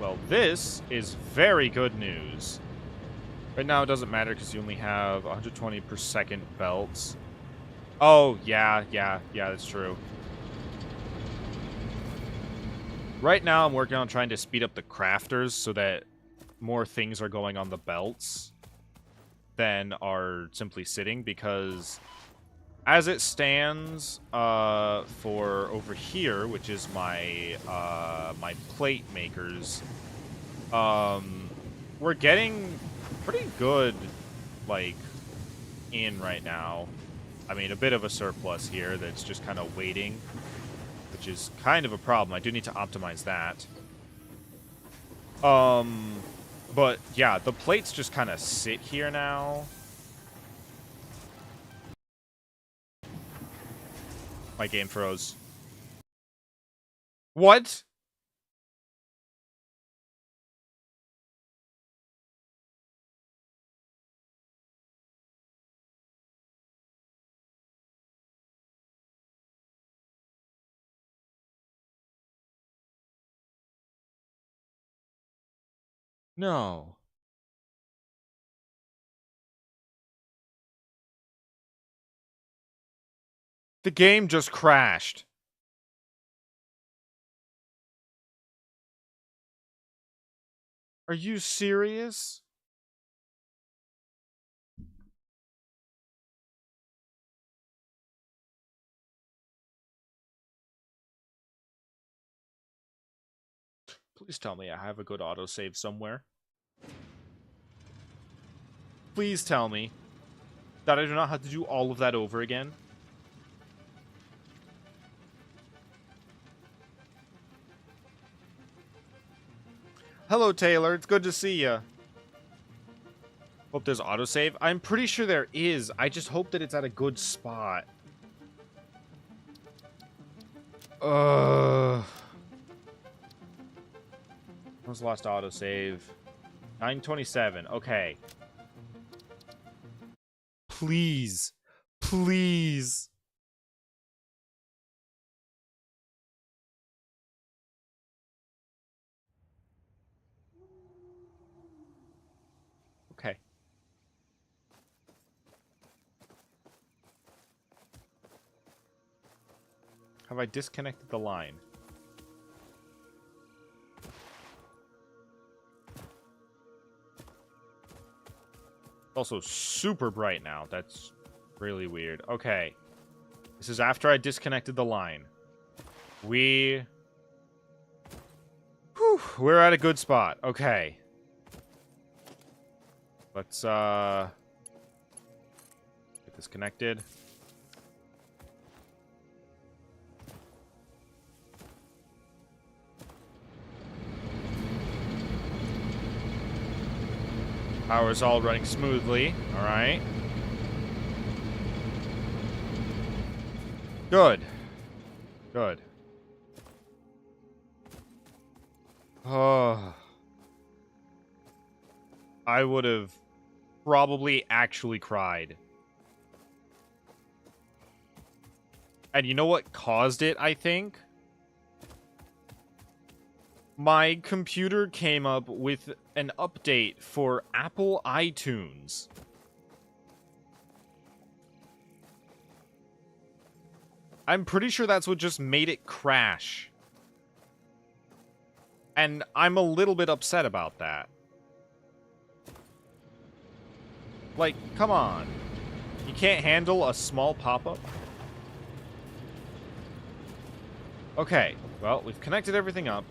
Well, this is very good news. Right now it doesn't matter because you only have 120 per second belts. Oh, yeah, that's true. Right now I'm working on trying to speed up the crafters so that more things are going on the belts than are simply sitting, because as it stands, for over here, which is my my plate makers, we're getting pretty good, like, in right now. I mean, a bit of a surplus here that's just kind of waiting, which is kind of a problem. I do need to optimize that. But yeah, the plates just kind of sit here now. My game froze. What? No. The game just crashed. Are you serious? Please tell me I have a good autosave somewhere. Please tell me that I do not have to do all of that over again. Hello, Taylor. It's good to see you. Hope there's autosave. I'm pretty sure there is. I just hope that it's at a good spot. When's the last autosave? 9:27. Okay. Please. Please. Okay. Have I disconnected the line? Also super bright now. That's really weird. Okay. This is after I disconnected the line. We're at a good spot. Okay. Let's get this connected. Power's all running smoothly. All right. Good. Good. Oh. I would have probably actually cried. And you know what caused it, I think? My computer came up with an update for Apple iTunes. I'm pretty sure that's what just made it crash. And I'm a little bit upset about that. Like, come on. You can't handle a small pop-up? Okay, well, we've connected everything up.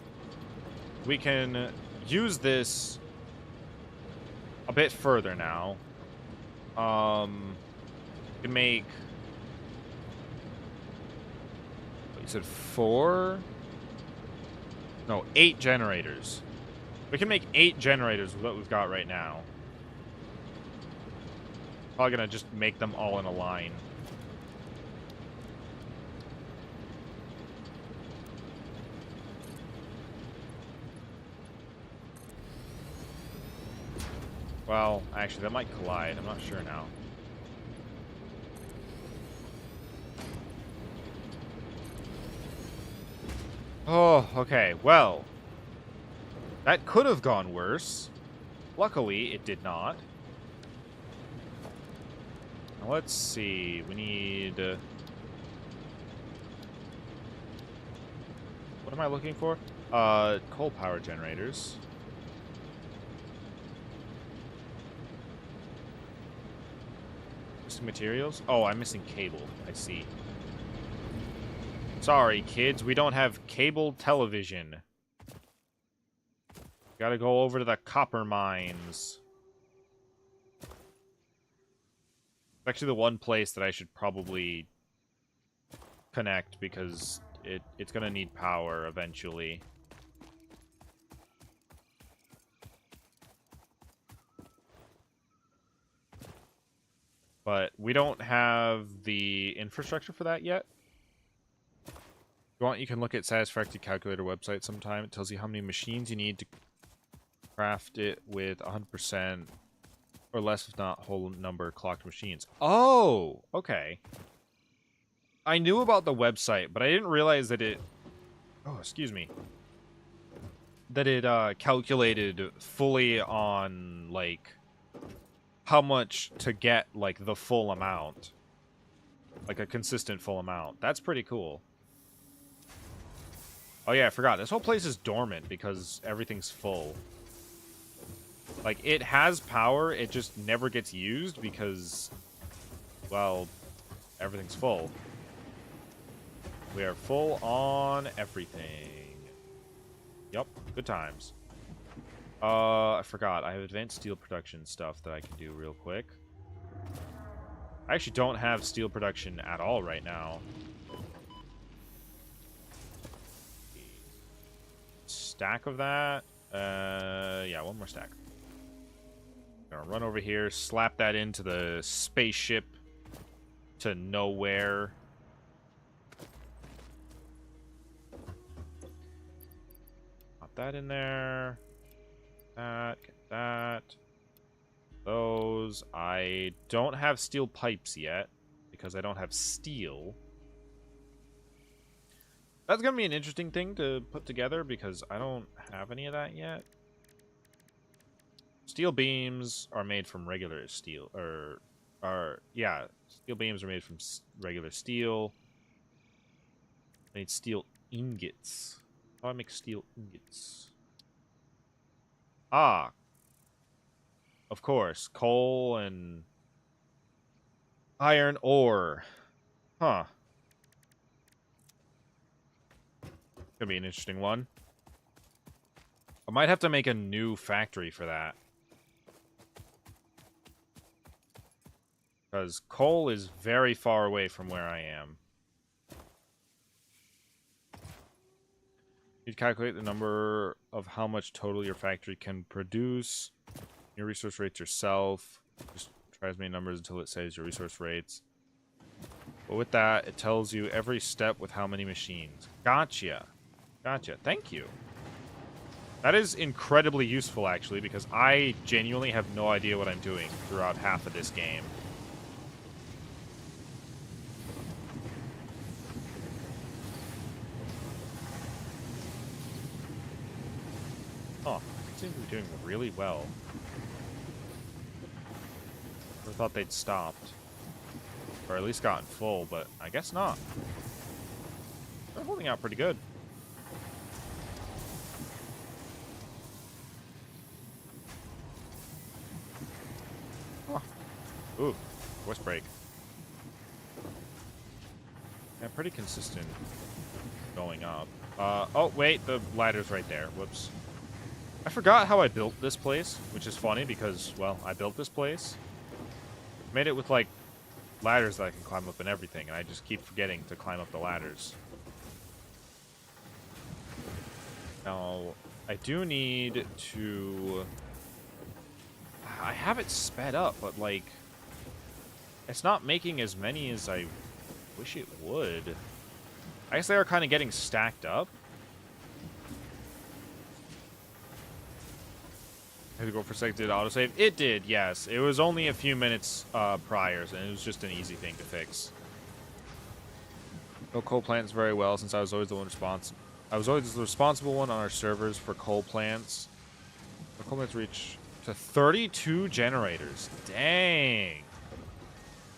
We can use this a bit further now. We can make... What, you said 4? No, 8 generators. We can make 8 generators with what we've got right now. Probably gonna just make them all in a line. Well, actually, that might collide. I'm not sure now. Oh, okay. Well, that could have gone worse. Luckily, it did not. Now, let's see. We need... what am I looking for? Coal power generators. Missing materials? Oh, I'm missing cable. I see. Sorry, kids. We don't have cable television. Gotta go over to the copper mines. Actually, the one place that I should probably connect because it's gonna need power eventually. But we don't have the infrastructure for that yet. If you want, you can look at Satisfactory Calculator website sometime. It tells you how many machines you need to craft it with 100% or less, if not whole number, clocked machines. Oh, okay. I knew about the website, but I didn't realize that it... Oh, excuse me. That it calculated fully on, like, how much to get, like, the full amount. Like, a consistent full amount. That's pretty cool. Oh, yeah, I forgot. This whole place is dormant because everything's full. Like, it has power, it just never gets used because, well, everything's full. We are full on everything. Yup, good times. I forgot. I have advanced steel production stuff that I can do real quick. I actually don't have steel production at all right now. Stack of that. Yeah, one more stack. Gonna run over here, slap that into the spaceship to nowhere. Pop that in there. That, get that. Those. I don't have steel pipes yet because I don't have steel. That's gonna be an interesting thing to put together because I don't have any of that yet. Steel beams are made from regular steel, yeah, steel beams are made from regular steel. I need steel ingots. How do I make steel ingots? Ah, of course, coal and iron ore. Huh. Gonna be an interesting one. I might have to make a new factory for that. Because coal is very far away from where I am. You calculate the number of how much total your factory can produce. Your resource rates yourself. Just try as many numbers until it says your resource rates. But with that, it tells you every step with how many machines. Gotcha. Gotcha. Thank you. That is incredibly useful, actually, because I genuinely have no idea what I'm doing throughout half of this game. Oh, it seems to be doing really well. I thought they'd stopped. Or at least gotten full, but I guess not. They're holding out pretty good. Oh. Ooh, voice break. Yeah, pretty consistent going up. Oh, wait, the ladder's right there. Whoops. I forgot how I built this place, which is funny because, well, I built this place. Made it with, like, ladders that I can climb up and everything, and I just keep forgetting to climb up the ladders. Now, I do need to... I have it sped up, but, like, it's not making as many as I wish it would. I guess they are kind of getting stacked up. I had to go for a second. Did autosave? It did, yes. It was only a few minutes prior, and it was just an easy thing to fix. No coal plants very well, since I was always the one responsible. I was always the responsible one on our servers for coal plants. The coal plants reach to 32 generators. Dang.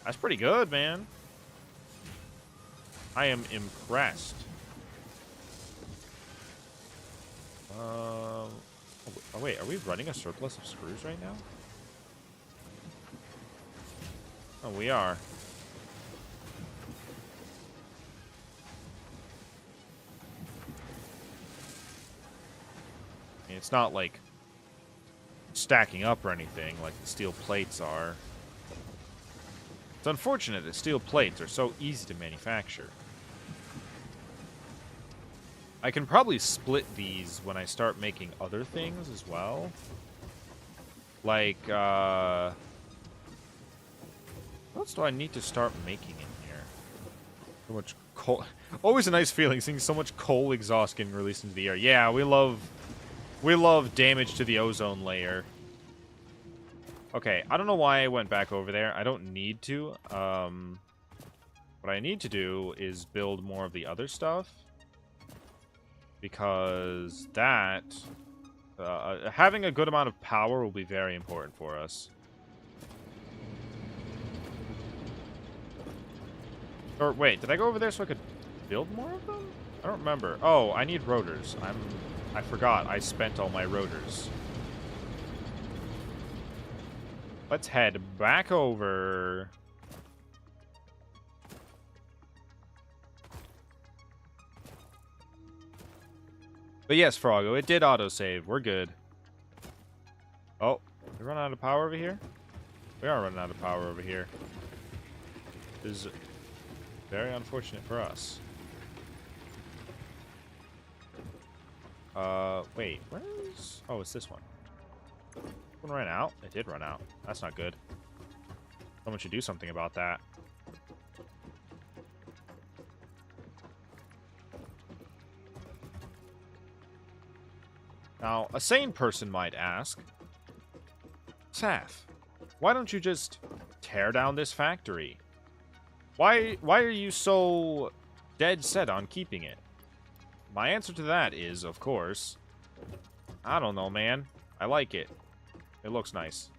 That's pretty good, man. I am impressed. Oh, wait, are we running a surplus of screws right now? Oh, we are. I mean, it's not like stacking up or anything like the steel plates are. It's unfortunate that steel plates are so easy to manufacture. I can probably split these when I start making other things as well. Like, let's else do I need to start making in here? So much coal. Always a nice feeling seeing so much coal exhaust getting released into the air. Yeah, we love damage to the ozone layer. Okay, I don't know why I went back over there. I don't need to. What I need to do is build more of the other stuff. Because that... having a good amount of power will be very important for us. Or wait, did I go over there so I could build more of them? I don't remember. Oh, I need rotors. I forgot I spent all my rotors. Let's head back over. But yes, Froggo, it did autosave. We're good. Oh, we run out of power over here? We are running out of power over here. This is very unfortunate for us. Wait, where is... Oh, it's this one. One ran out? It did run out. That's not good. Someone should do something about that. Now, a sane person might ask, Saph, why don't you just tear down this factory? Why are you so dead set on keeping it? My answer to that is, of course, I don't know, man. I like it. It looks nice.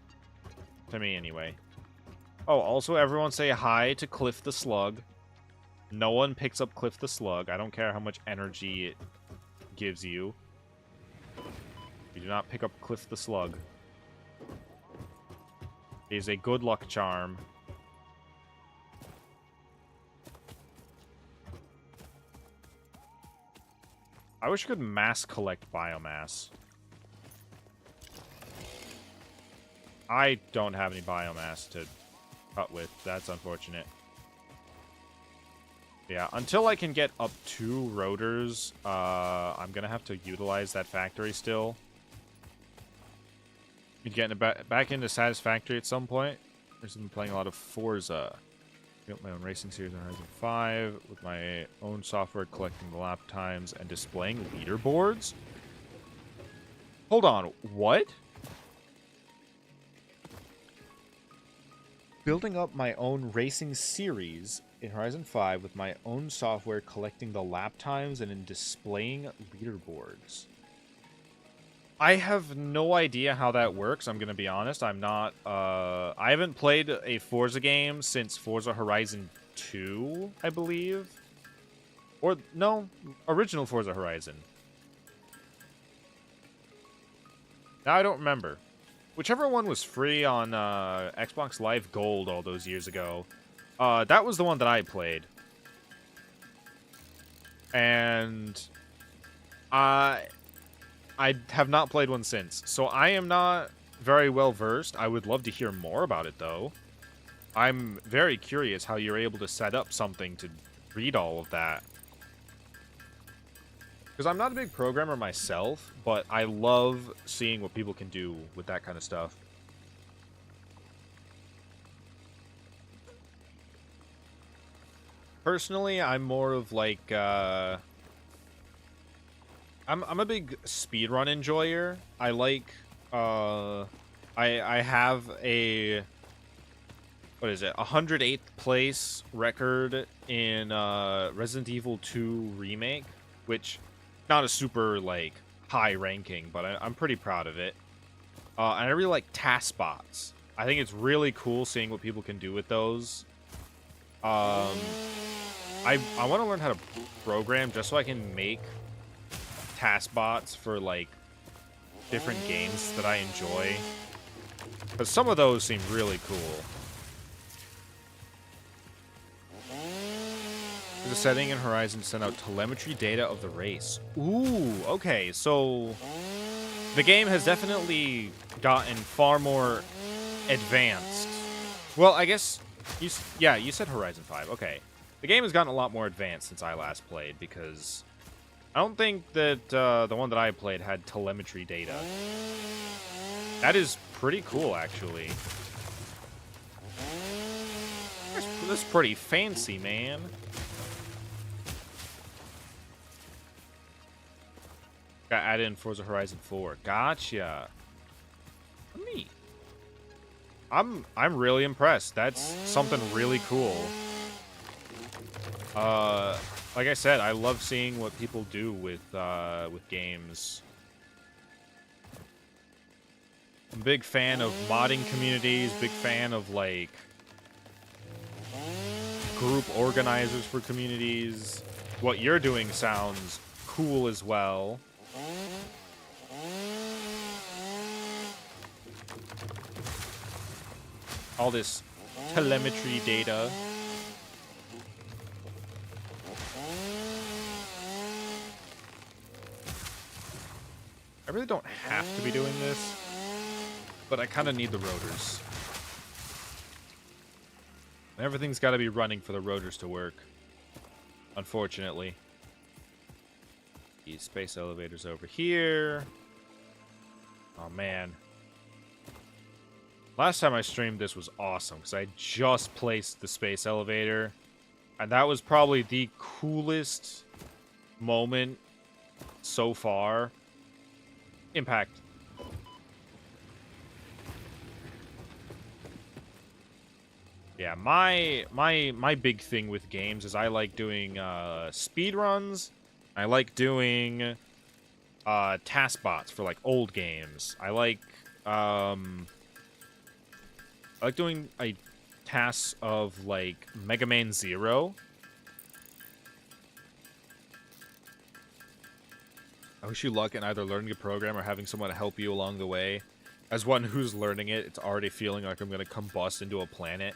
To me, anyway. Oh, also, everyone say hi to Cliff the Slug. No one picks up Cliff the Slug. I don't care how much energy it gives you. You do not pick up Cliff the Slug. He is a good luck charm. I wish I could mass collect biomass. I don't have any biomass to cut with. That's unfortunate. Yeah, until I can get up 2 rotors, I'm gonna have to utilize that factory still. Be getting back into Satisfactory at some point. I've been playing a lot of Forza. Built my own racing series on Horizon 5 with my own software, collecting the lap times and displaying leaderboards. Hold on, what? Building up my own racing series in Horizon 5 with my own software, collecting the lap times and in displaying leaderboards. I have no idea how that works, I'm gonna be honest. I'm not, I haven't played a Forza game since Forza Horizon 2, I believe. Or, no, original Forza Horizon. Now I don't remember. Whichever one was free on, Xbox Live Gold all those years ago. That was the one that I played. And... I have not played one since, so I am not very well versed. I would love to hear more about it, though. I'm very curious how you're able to set up something to read all of that. Because I'm not a big programmer myself, but I love seeing what people can do with that kind of stuff. Personally, I'm more of like, I'm a big speedrun enjoyer. I like, I have a, what is it, 108th place record in, Resident Evil 2 Remake, which, not a super, like, high ranking, but I'm pretty proud of it. And I really like task bots. I think it's really cool seeing what people can do with those. I want to learn how to program just so I can make task bots for, like, different games that I enjoy. Because some of those seem really cool. There's a setting in Horizon to send out telemetry data of the race. Ooh, okay, so the game has definitely gotten far more advanced. Well, I guess, you said Horizon 5, okay. The game has gotten a lot more advanced since I last played, because I don't think that the one that I played had telemetry data. That is pretty cool, actually. That's pretty fancy, man. Got added in Forza Horizon 4. Gotcha. Neat. I'm really impressed. That's something really cool. Like I said, I love seeing what people do with games. I'm a big fan of modding communities, big fan of like group organizers for communities. What you're doing sounds cool as well. All this telemetry data. I really don't have to be doing this, but I kind of need the rotors. Everything's got to be running for the rotors to work, unfortunately. These space elevators over here. Oh, man. Last time I streamed this was awesome, because I just placed the space elevator. And that was probably the coolest moment so far. Impact. Yeah, my big thing with games is I like doing speed runs. I like doing task bots for like old games. I like doing a tasks of like Mega Man Zero. I wish you luck in either learning a program or having someone to help you along the way. As one who's learning it, it's already feeling like I'm going to combust into a planet.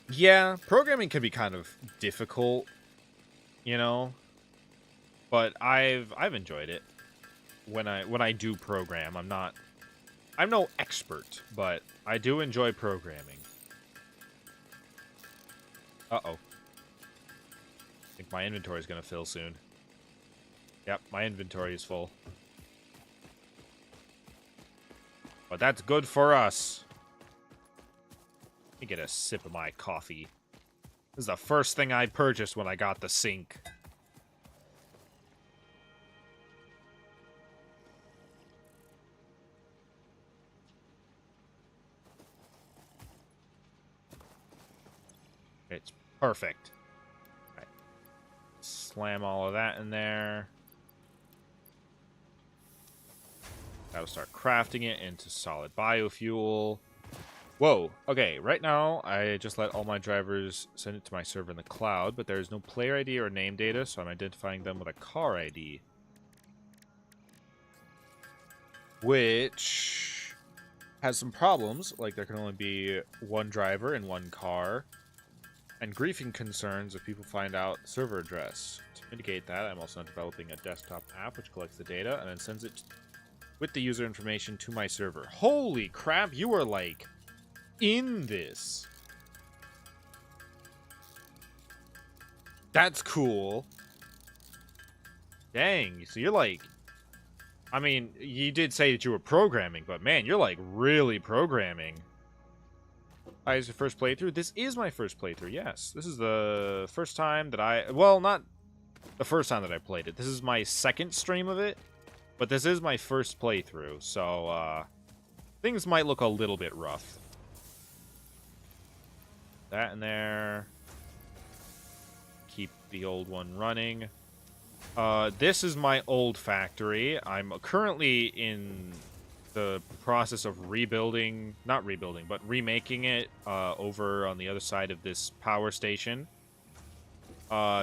Yeah, programming can be kind of difficult, you know, but I've enjoyed it. When I do program, I'm no expert, but I do enjoy programming. Uh-oh. I think my inventory is going to fill soon. Yep, my inventory is full. But that's good for us. Let me get a sip of my coffee. This is the first thing I purchased when I got the sink. It's perfect. All right. Slam all of that in there. Gotta start crafting it into solid biofuel. Whoa, okay, right now I just let all my drivers send it to my server in the cloud, but there's no player ID or name data, so I'm identifying them with a car ID. Which has some problems, like there can only be one driver in one car, and griefing concerns if people find out the server address. To mitigate that, I'm also developing a desktop app which collects the data and then sends it with the user information to my server. Holy crap, you are like in this. That's cool. Dang, so you're like, I mean, you did say that you were programming, but man, you're like really programming. Hi, is your first playthrough? This is my first playthrough, yes. This is the first time that well, not the first time that I played it. This is my second stream of it. But this is my first playthrough, so things might look a little bit rough. That in there. Keep the old one running. This is my old factory. I'm currently in the process of rebuilding, not rebuilding, but remaking it over on the other side of this power station.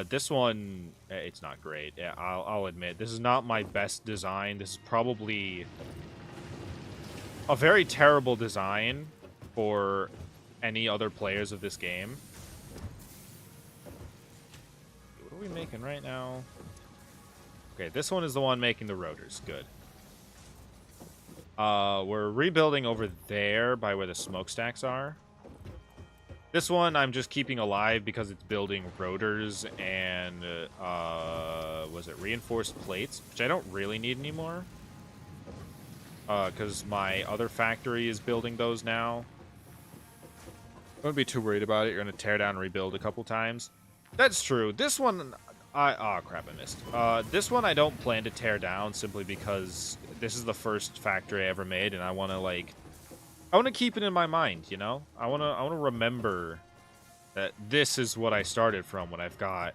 This one, it's not great. Yeah, I'll admit. This is not my best design. This is probably a very terrible design for any other players of this game. What are we making right now? Okay, this one is the one making the rotors. Good. We're rebuilding over there by where the smokestacks are. This one I'm just keeping alive because it's building rotors and, was it reinforced plates? Which I don't really need anymore. Because my other factory is building those now. Don't be too worried about it. You're gonna tear down and rebuild a couple times. That's true. This one, oh crap, I missed. This one I don't plan to tear down simply because this is the first factory I ever made, and I want to keep it in my mind. You know, I want to remember that this is what I started from when I've got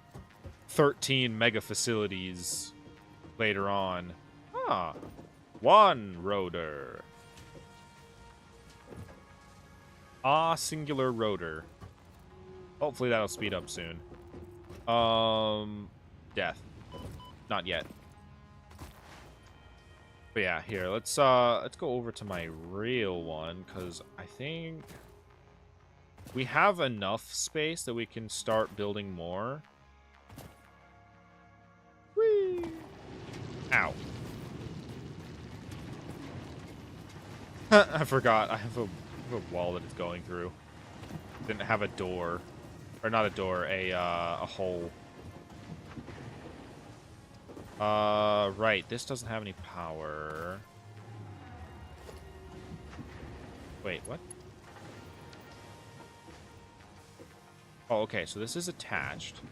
13 mega facilities later on. Ah, one rotor. Singular rotor. Hopefully that'll speed up soon. Death. Not yet. But yeah, here, let's go over to my real one, because I think we have enough space that we can start building more. Whee! Ow. I forgot. I have a wall that it's going through. Didn't have a door. Or not a door, a hole. Right. This doesn't have any power. Wait, what? Oh, okay. So this is attached.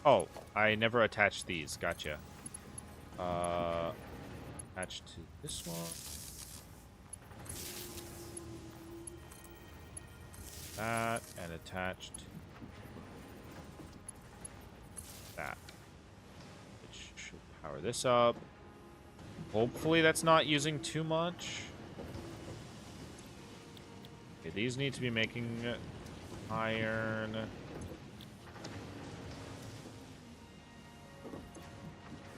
Oh, I never attached these. Gotcha. Attached to this one. That, and attached that. Which should power this up. Hopefully that's not using too much. Okay, these need to be making iron.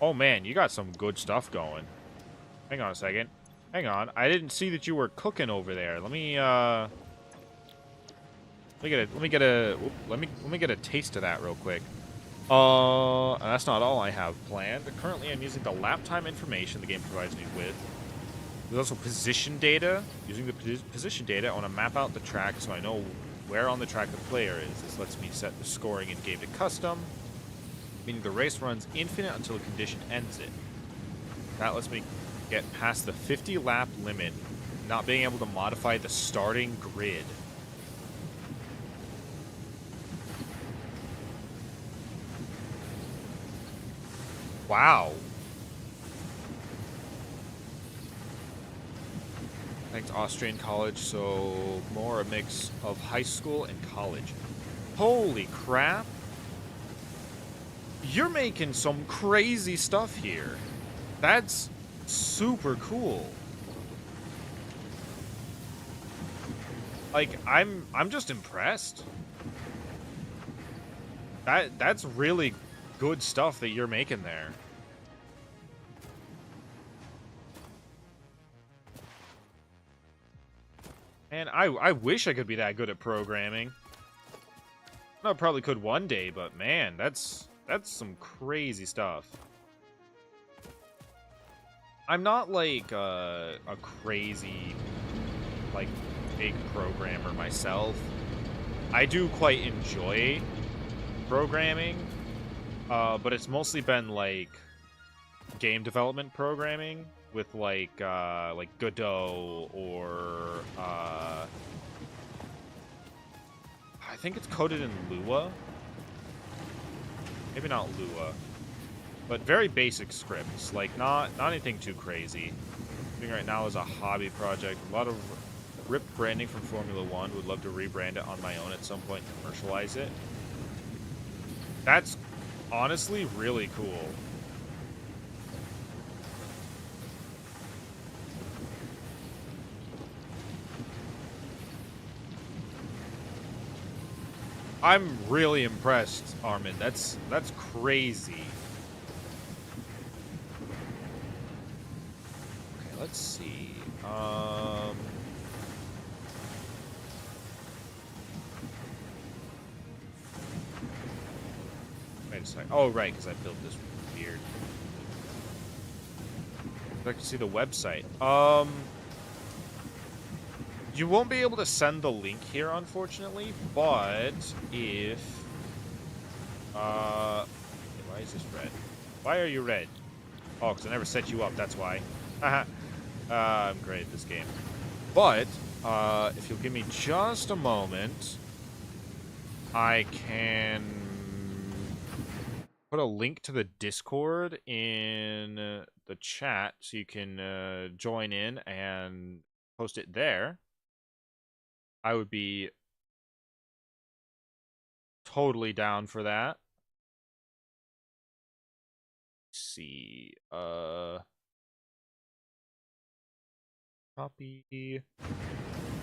Oh man, you got some good stuff going. Hang on a second. Hang on. I didn't see that you were cooking over there. Let me get a taste of that real quick. And that's not all I have planned. Currently, I'm using the lap time information the game provides me with. There's also position data. Using the position data, I want to map out the track so I know where on the track the player is. This lets me set the scoring in game to custom, meaning the race runs infinite until a condition ends it. That lets me get past the 50 lap limit, not being able to modify the starting grid. Wow. Thanks, Austrian college, so more a mix of high school and college. Holy crap. You're making some crazy stuff here. That's super cool. Like, I'm just impressed. That's really good stuff that you're making there. And I wish I could be that good at programming. I probably could one day, but man, that's some crazy stuff. I'm not like a crazy, like, big programmer myself. I do quite enjoy programming, but it's mostly been like game development programming with like Godot or I think it's coded in Lua. Maybe not Lua, but very basic scripts, like not anything too crazy. Doing right now is a hobby project. A lot of ripped branding from Formula 1. Would love to rebrand it on my own at some point and commercialize it. That's honestly really cool. I'm really impressed, Armin. That's crazy. Okay, let's see. Wait a second. Oh, right, because I built this weird. I'd like to see the website. You won't be able to send the link here, unfortunately, but if... why is this red? Why are you red? Oh, because I never set you up, that's why. Haha. I'm great at this game. But, if you'll give me just a moment, I can put a link to the Discord in the chat so you can join in and post it there. I would be totally down for that. Let's see. Copy.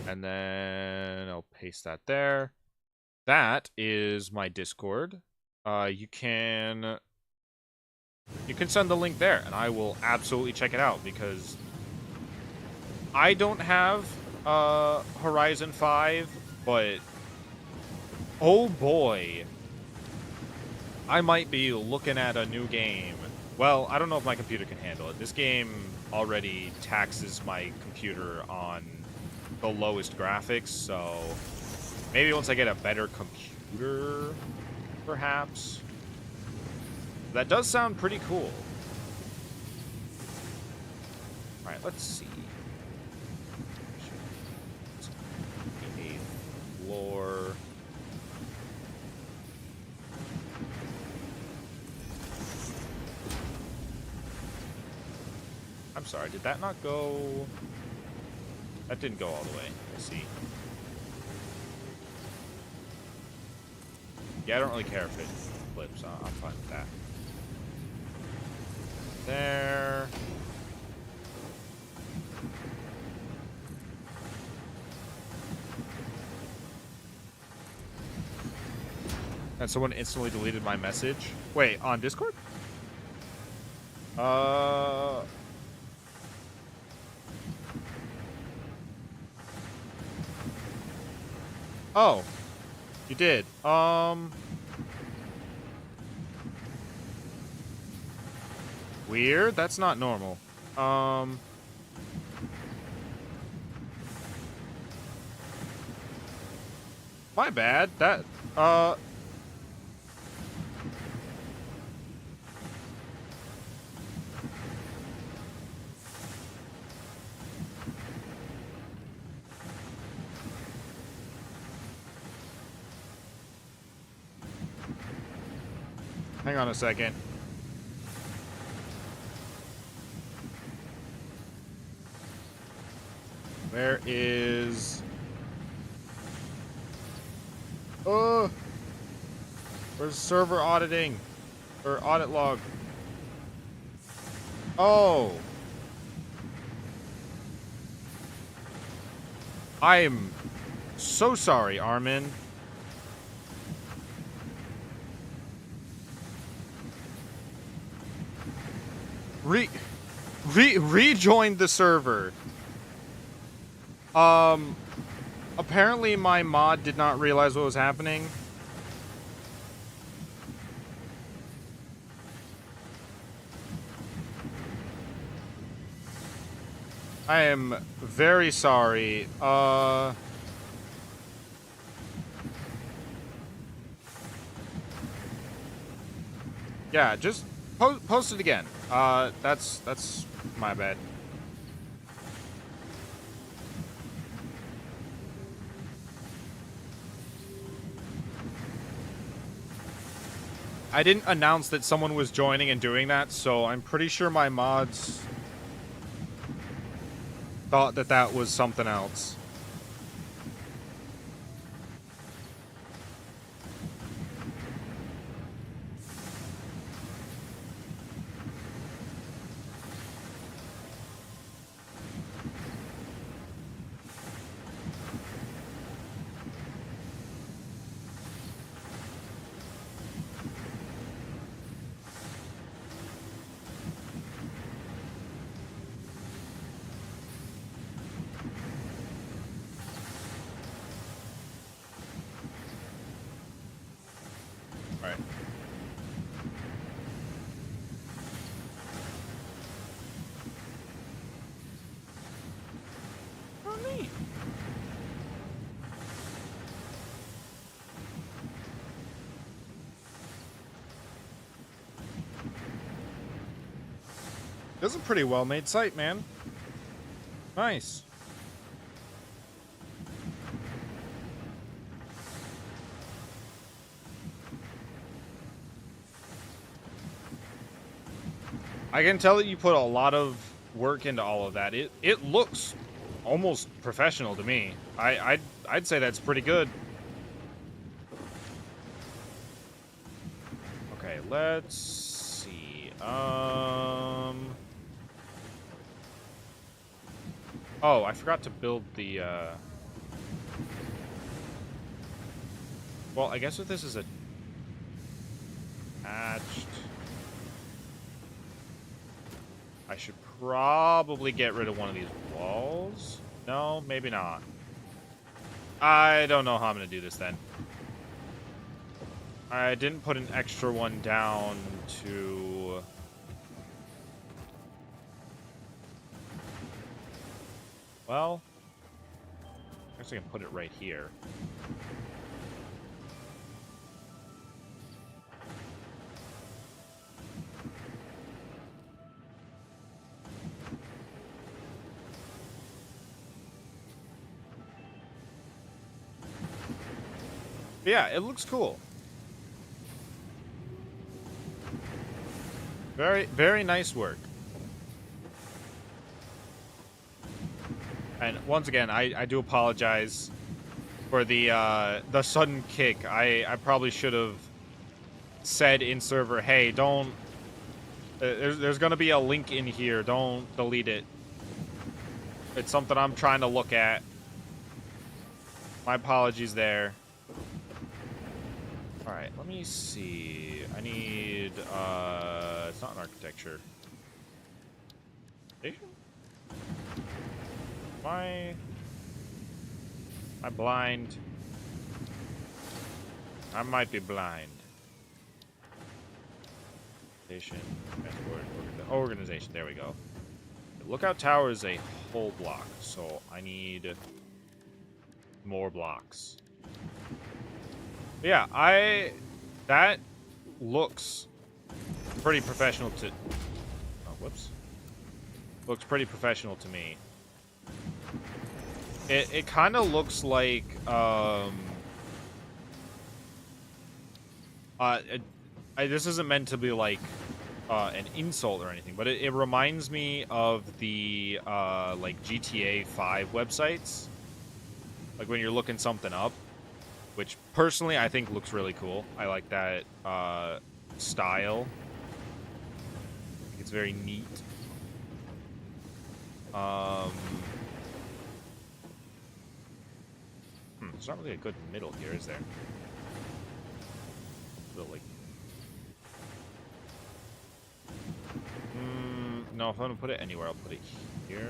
And then I'll paste that there. That is my Discord. You can send the link there, and I will absolutely check it out, because I don't have Horizon 5, but oh boy, I might be looking at a new game. Well, I don't know if my computer can handle it. This game already taxes my computer on the lowest graphics, so maybe once I get a better computer, perhaps. That does sound pretty cool. Alright, let's see. A floor. I'm sorry, did that not go? That didn't go all the way. I see. Yeah, I don't really care if it flips. I'm fine with that. There. And someone instantly deleted my message. Wait, on Discord? Oh. You did. Weird. That's not normal. My bad. That, hang on a second. Where is... Where's server auditing? Or audit log? Oh. I am so sorry, Armin. Rejoined the server. Apparently my mod did not realize what was happening. I am very sorry. Yeah, just post it again. That's my bad. I didn't announce that someone was joining and doing that, so I'm pretty sure my mods thought that that was something else. All right. Oh, neat. This is a pretty well-made site, man. Nice. I can tell that you put a lot of work into all of that. It looks almost professional to me. I'd say that's pretty good. Okay, let's see. Oh, I forgot to build the well, I guess if this is attached, I should probably get rid of one of these walls. No, maybe not. I don't know how I'm going to do this then. I didn't put an extra one down to... Well, I guess I can put it right here. But yeah, it looks cool. Very, very nice work. And once again, I do apologize for the sudden kick. I probably should have said in server, hey, don't... there's going to be a link in here. Don't delete it. It's something I'm trying to look at. My apologies there. Alright, let me see. I need, it's not an architecture. Station? Am I blind? I might be blind. Station, transport, organization, there we go. The lookout tower is a whole block, so I need more blocks. Yeah, that looks pretty professional to... Oh, whoops. Looks pretty professional to me. It kind of looks like, this isn't meant to be like, an insult or anything, but it reminds me of the, like, GTA 5 websites. Like, when you're looking something up. Which, personally, I think looks really cool. I like that style. It's very neat. There's not really a good middle here, is there? Like... no, if I'm going to put it anywhere, I'll put it here.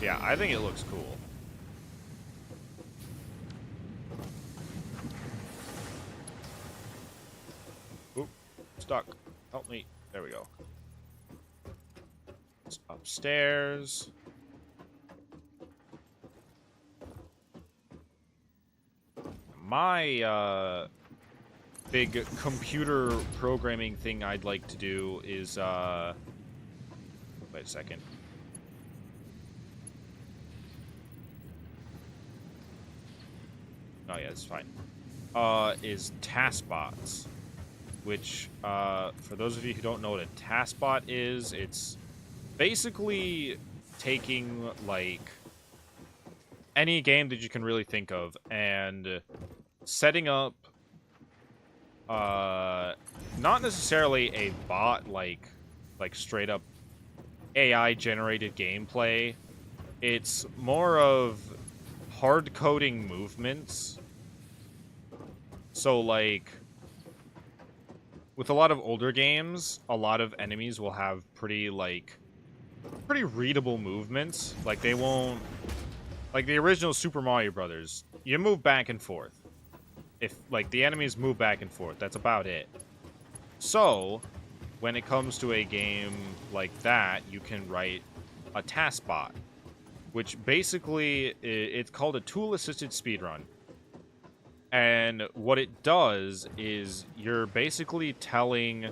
Yeah, I think it looks cool. Oop, stuck. Help me. There we go. It's upstairs. My, big computer programming thing I'd like to do is, wait a second. Oh yeah, it's fine. Is taskbots, which, for those of you who don't know what a taskbot is, it's basically taking, like, any game that you can really think of and setting up, not necessarily a bot, like straight up AI-generated gameplay. It's more of hard-coding movements. So, like, with a lot of older games, a lot of enemies will have pretty readable movements. Like, they won't... Like, the original Super Mario Brothers, you move back and forth. If, like, the enemies move back and forth, that's about it. So, when it comes to a game like that, you can write a taskbot, which basically, it's called a tool-assisted speedrun. And what it does is you're basically telling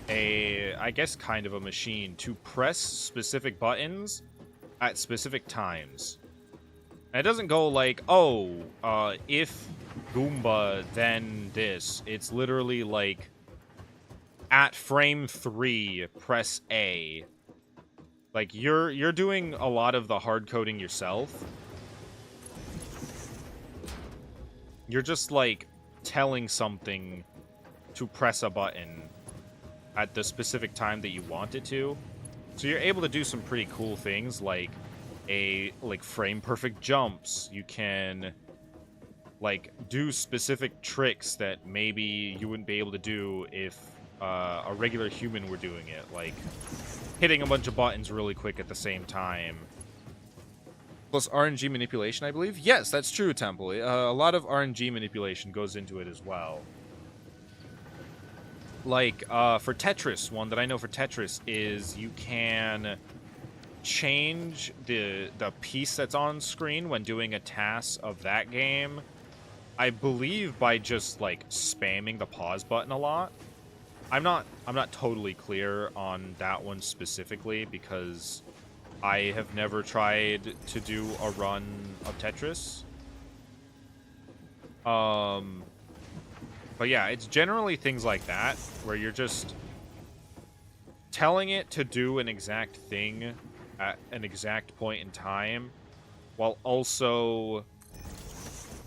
I guess kind of a machine to press specific buttons at specific times. And it doesn't go like, oh, if Goomba, then this. It's literally like, at frame 3, press A. Like, you're doing a lot of the hard coding yourself. You're just, like, telling something to press a button at the specific time that you want it to. So you're able to do some pretty cool things, like frame perfect jumps. You can like do specific tricks that maybe you wouldn't be able to do if a regular human were doing it, like hitting a bunch of buttons really quick at the same time. Plus RNG manipulation, I believe. Yes, that's true, Temple. A lot of RNG manipulation goes into it as well. Like, for Tetris, one that I know for Tetris is you can change the piece that's on screen when doing a task of that game, I believe by just, like, spamming the pause button a lot. I'm not totally clear on that one specifically because I have never tried to do a run of Tetris. But yeah, it's generally things like that, where you're just telling it to do an exact thing at an exact point in time, while also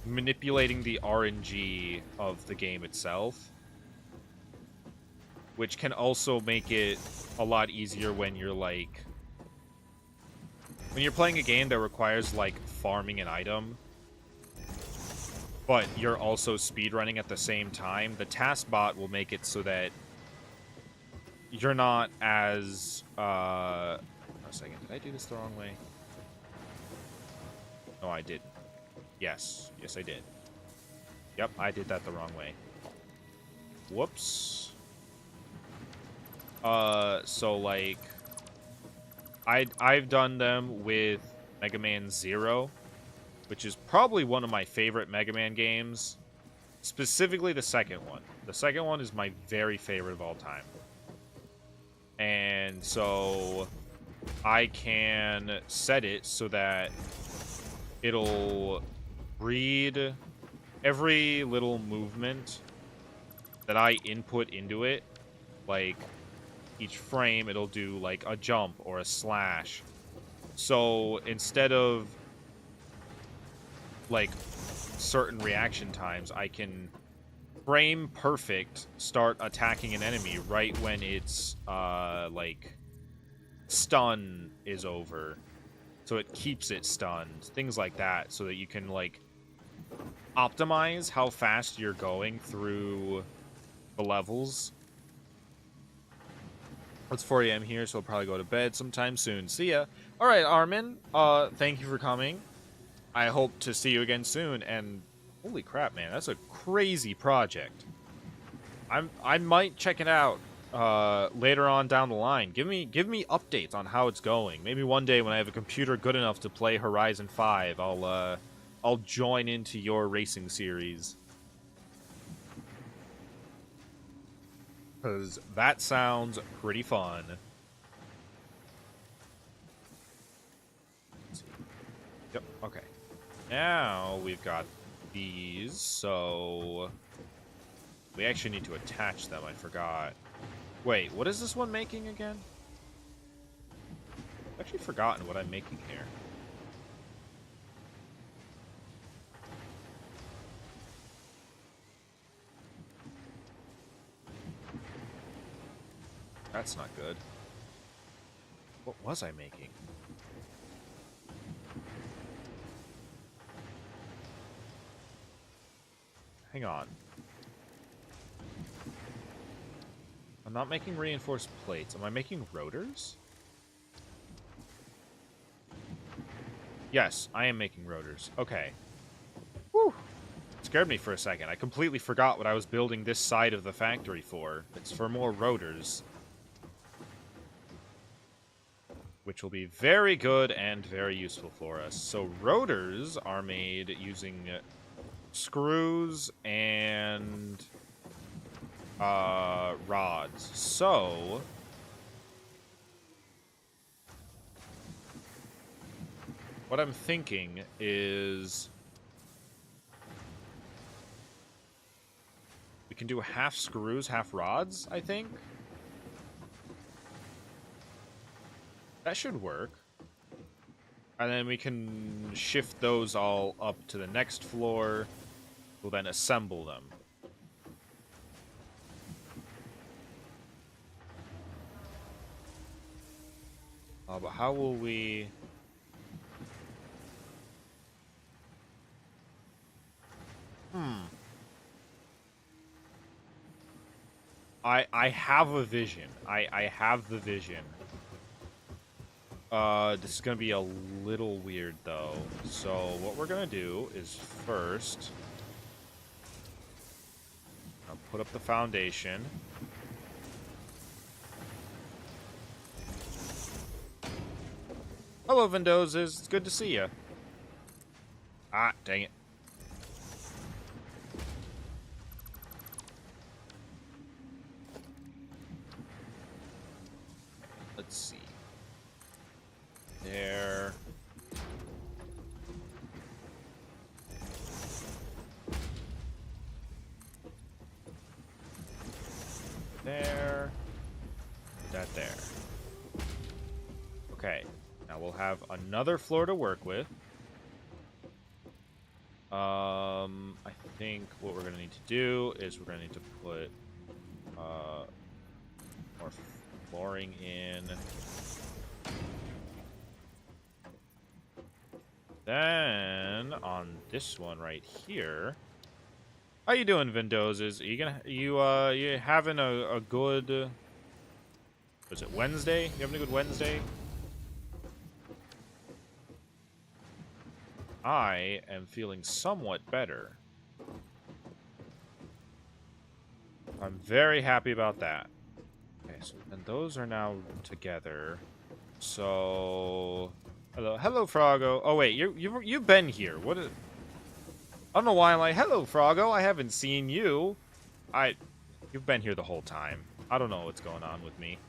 manipulating the RNG of the game itself, which can also make it a lot easier when you're like... when you're playing a game that requires, like, farming an item, but you're also speedrunning at the same time, the task bot will make it so that you're not as... a second, did I do this the wrong way? No, I didn't. Yes. Yes, I did. Yep, I did that the wrong way. Whoops. So, like... I've done them with Mega Man Zero, which is probably one of my favorite Mega Man games. Specifically the second one. The second one is my very favorite of all time. And so I can set it so that it'll read every little movement that I input into it. Like, each frame, it'll do, like, a jump or a slash. So instead of, like, certain reaction times, I can frame perfect start attacking an enemy right when its, like, stun is over. So it keeps it stunned. Things like that, so that you can, like, optimize how fast you're going through the levels. It's 4 a.m. here, so I'll probably go to bed sometime soon. See ya. Alright, Armin, thank you for coming. I hope to see you again soon, and holy crap, man, that's a crazy project. I might check it out later on down the line. Give me updates on how it's going. Maybe one day when I have a computer good enough to play Horizon 5, I'll join into your racing series. Because that sounds pretty fun. Let's see. Yep, okay. Now we've got these, so... we actually need to attach them, I forgot. Wait, what is this one making again? I've actually forgotten what I'm making here. That's not good. What was I making? Hang on. I'm not making reinforced plates. Am I making rotors? Yes, I am making rotors. Okay. Whew. Scared me for a second. I completely forgot what I was building this side of the factory for. It's for more rotors. Which will be very good and very useful for us. So rotors are made using screws and rods. So What I'm thinking is we can do half screws, half rods, I think. That should work. And then we can shift those all up to the next floor. We'll then assemble them. But how will we... I have a vision. I have the vision. This is gonna be a little weird, though. So, what we're gonna do is first... I'll put up the foundation. Hello, Vindozes. It's good to see you. Ah, dang it. Let's see. There. There. That there. Okay. Now we'll have another floor to work with. I think what we're gonna need to do is we're gonna need to put more flooring in. Then on this one right here. How you doing, Vindozes? Are you having a good was it Wednesday? You having a good Wednesday? I am feeling somewhat better. I'm very happy about that. Okay, so and those are now together. So hello, Froggo. Oh wait, you've been here. What is? I don't know why I'm like, hello, Froggo. I haven't seen you. You've been here the whole time. I don't know what's going on with me.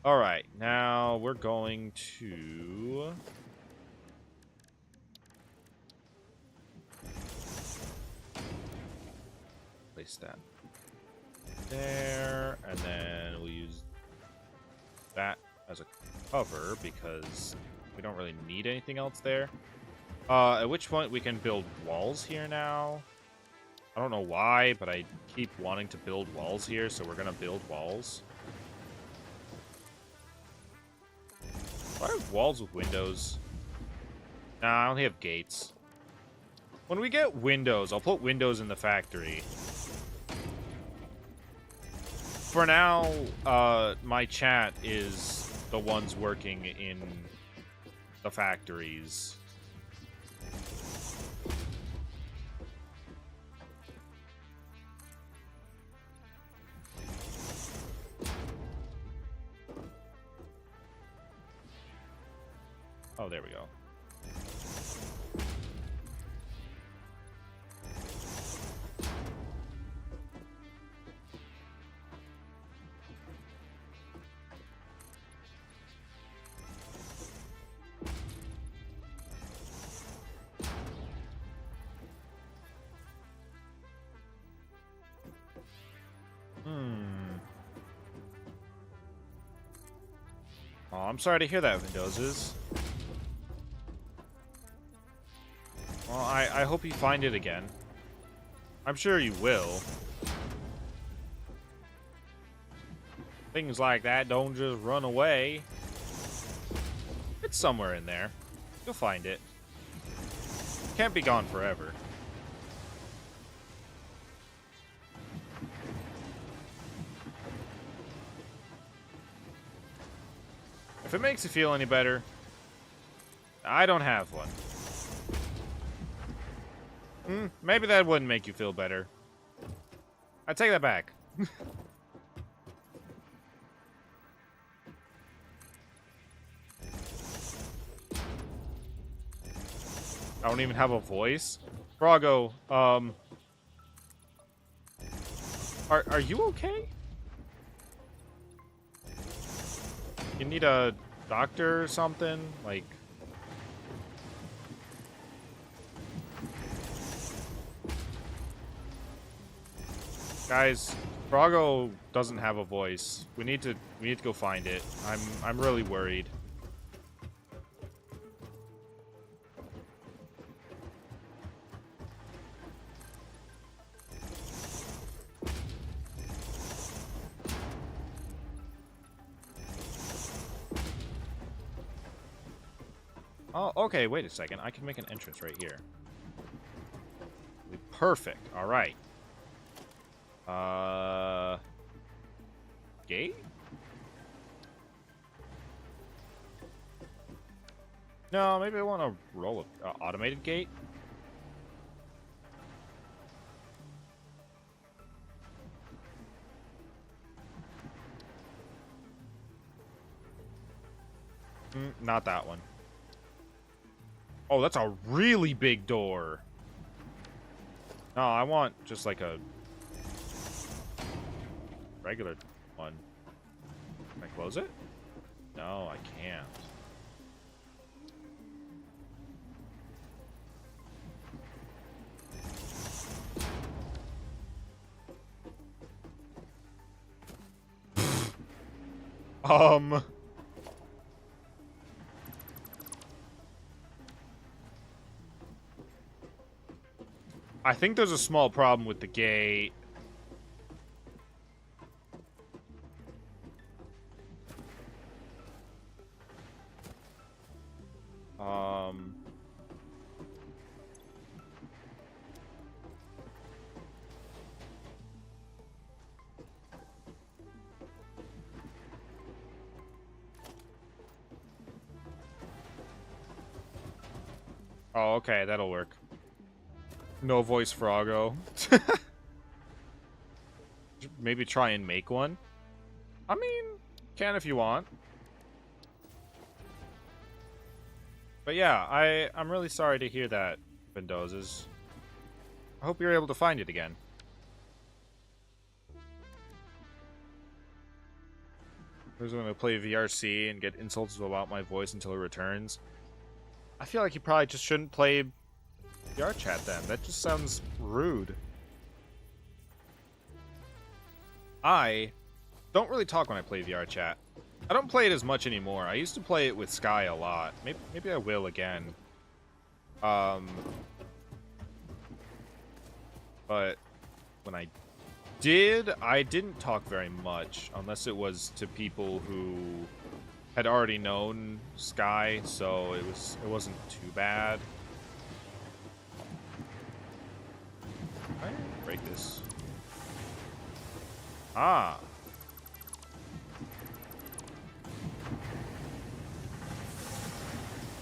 All right, now we're going to. Place that there, and then we'll use that as a cover because we don't really need anything else there. At which point we can build walls here now. I don't know why, but I keep wanting to build walls here, so we're gonna build walls. Do I have walls with windows? Nah, I only have gates. When we get windows, I'll put windows in the factory. For now, my chat is the ones working in the factories. Oh, there we go. Oh, I'm sorry to hear that, Vindozes. Well, I hope you find it again. I'm sure you will. Things like that don't just run away. It's somewhere in there. You'll find it. Can't be gone forever. If it makes you feel any better, I don't have one. Maybe that wouldn't make you feel better. I take that back. I don't even have a voice. Froggo, are you okay? You need a doctor or something? Like... Guys, Froggo doesn't have a voice. We need to go find it. I'm really worried. Oh, okay, wait a second. I can make an entrance right here. Perfect. All right. Gate? No, maybe I want to roll a automated gate. Not that one. Oh, that's a really big door. No, I want just like a regular one. Can I close it? No, I can't. I think there's a small problem with the gate. Oh, okay, that'll work. No voice Froggo. Maybe try and make one. I mean, can if you want. But yeah, I'm really sorry to hear that, Vendozes. I hope you're able to find it again. Who's going to play VRC and get insults about my voice until it returns? I feel like you probably just shouldn't play VR chat then. That just sounds rude. I don't really talk when I play VR chat. I don't play it as much anymore. I used to play it with Sky a lot. Maybe I will again. But when I didn't talk very much, unless it was to people who had already known Sky, so it wasn't too bad. Can I break this? Ah.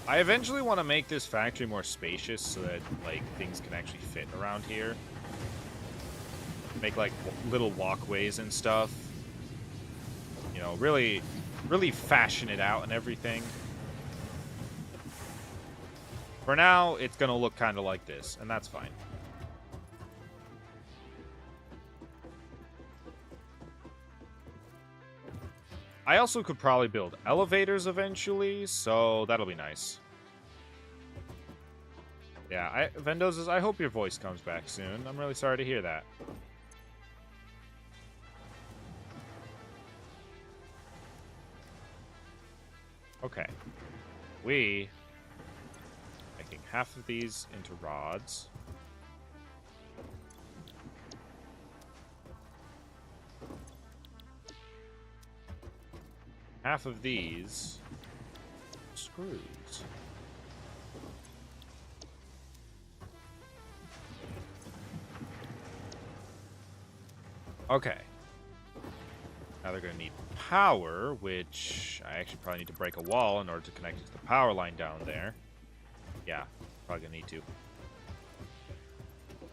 I eventually want to make this factory more spacious so that, like, things can actually fit around here. Make, like, little walkways and stuff. You know, really fashion it out and everything. For now, it's going to look kind of like this, and that's fine. I also could probably build elevators eventually, so that'll be nice. Yeah, Vendozes, I hope your voice comes back soon. I'm really sorry to hear that. Okay. We making half of these into rods. Half of these screws. Okay. Now they're going to need power, which I actually probably need to break a wall in order to connect it to the power line down there. Yeah, probably going to need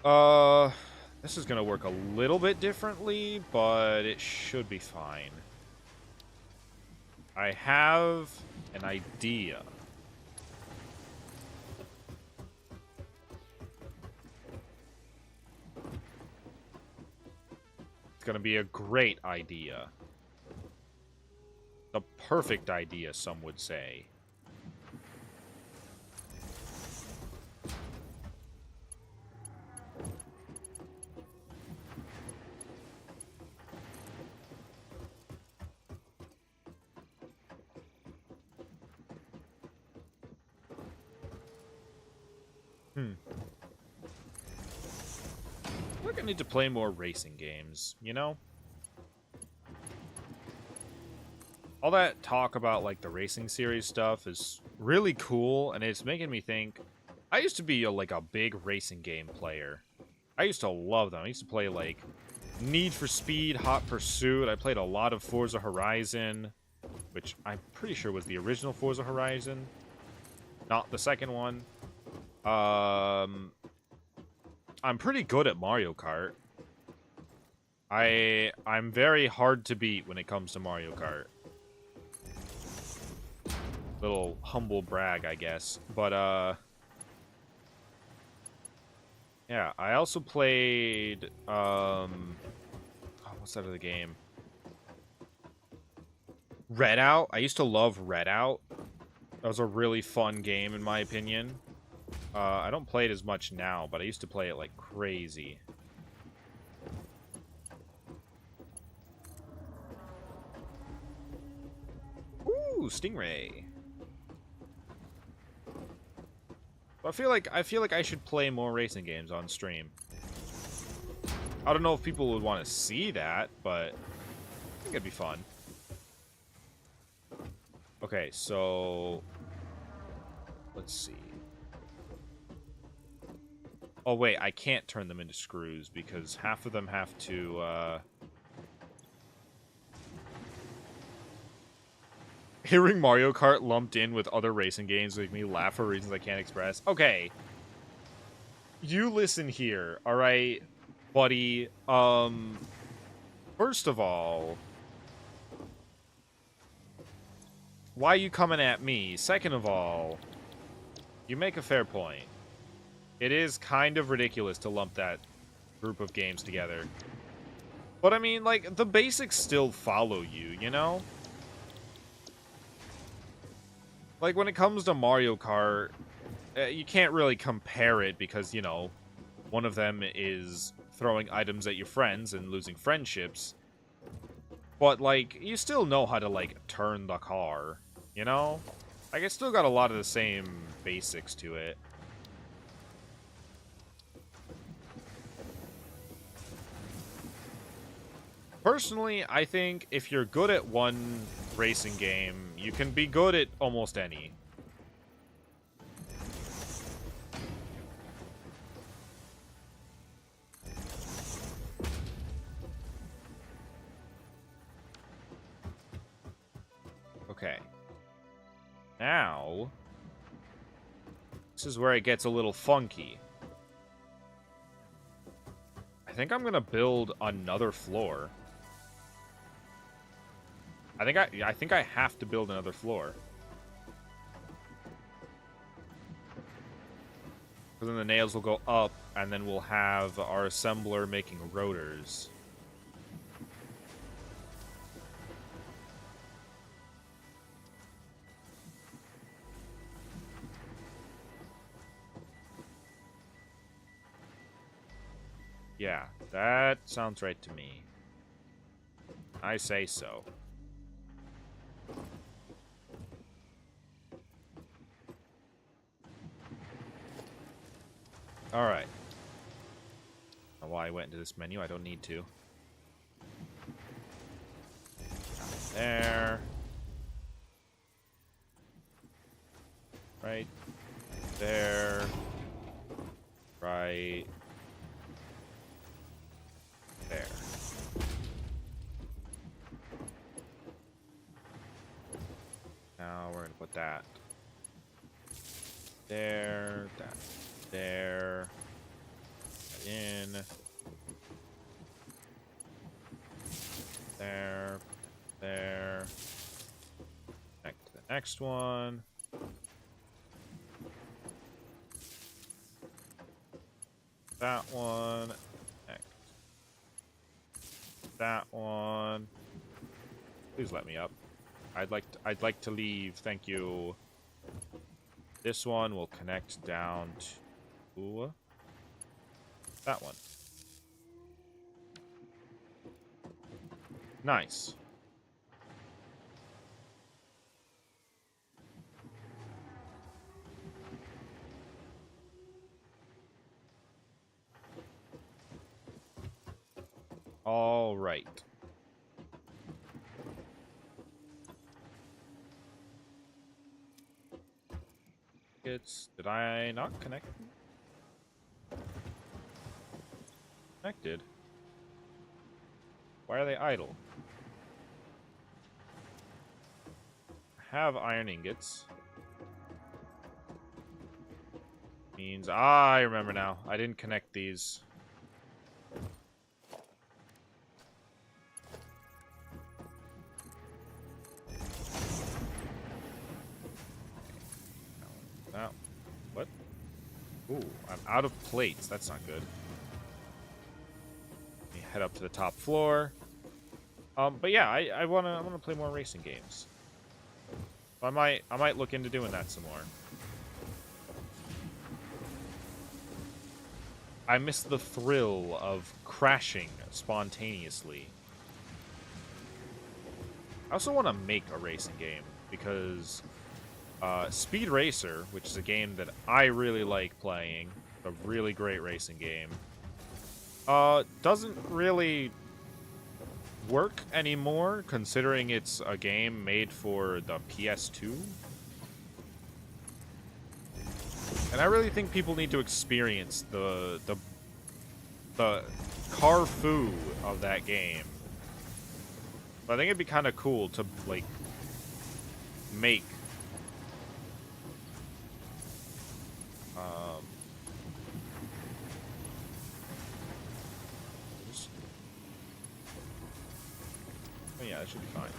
to. This is going to work a little bit differently, but it should be fine. I have an idea. It's going to be a great idea. The perfect idea, some would say. I think I need to play more racing games, you know? All that talk about, like, the racing series stuff is really cool, and it's making me think... I used to be, like, a big racing game player. I used to love them. I used to play, like, Need for Speed, Hot Pursuit. I played a lot of Forza Horizon, which I'm pretty sure was the original Forza Horizon, not the second one. I'm pretty good at Mario Kart. I'm very hard to beat when it comes to Mario Kart. Little humble brag, I guess. But, yeah, I also played, oh, what's that other game? Redout. I used to love Redout. That was a really fun game, in my opinion. I don't play it as much now, but I used to play it like crazy. Ooh, Stingray. I feel like I should play more racing games on stream. I don't know if people would want to see that, but I think it'd be fun. Okay, so let's see. Oh wait, I can't turn them into screws because half of them have to Hearing Mario Kart lumped in with other racing games make me laugh for reasons I can't express. Okay. You listen here, alright, buddy. First of all, why are you coming at me? Second of all, you make a fair point. It is kind of ridiculous to lump that group of games together. But I mean, like, the basics still follow you, you know? Like, when it comes to Mario Kart, you can't really compare it because, you know, one of them is throwing items at your friends and losing friendships. But, like, you still know how to, like, turn the car, you know? Like, it's still got a lot of the same basics to it. Personally, I think if you're good at one racing game, you can be good at almost any. Okay. Now, this is where it gets a little funky. I think I'm gonna build another floor. I think I have to build another floor. Because then the nails will go up, and then we'll have our assembler making rotors. Yeah, that sounds right to me. I say so. Alright. Why I went into this menu, I don't need to. There. Right. There. Right. There. Now we're gonna put that there, that there, that in, there, there, connect to the next one. That one, next. That one. Please let me up. I'd like to leave. Thank you. This one will connect down to that one. Nice. All right. Did I not connect? Connected. Why are they idle? Have iron ingots. Means I remember now. I didn't connect these. Now, what? Ooh, I'm out of plates. That's not good. Let me head up to the top floor. But yeah, I wanna play more racing games. I might look into doing that some more. I miss the thrill of crashing spontaneously. I also want to make a racing game because Speed Racer, which is a game that I really like playing, a really great racing game, doesn't really work anymore considering it's a game made for the PS2. And I really think people need to experience the carfoo of that game. But I think it'd be kind of cool to like make oh yeah, that should be fine.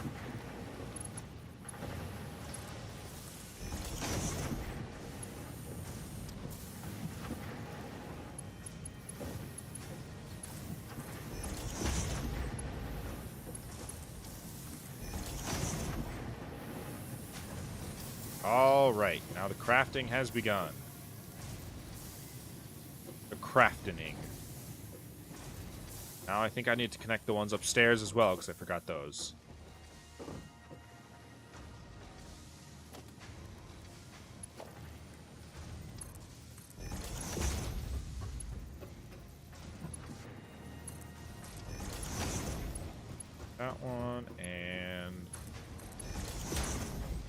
Alright, now the crafting has begun. The crafting. Now I think I need to connect the ones upstairs as well, because I forgot those. That one, and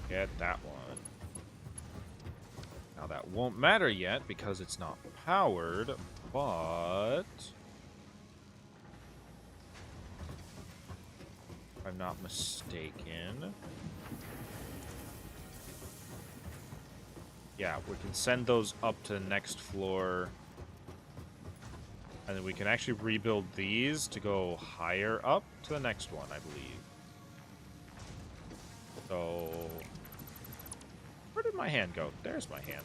get that one. Now that won't matter yet because it's not powered, but if I'm not mistaken, yeah, we can send those up to the next floor, and then we can actually rebuild these to go higher up to the next one, I believe. So where did my hand go? There's my hand.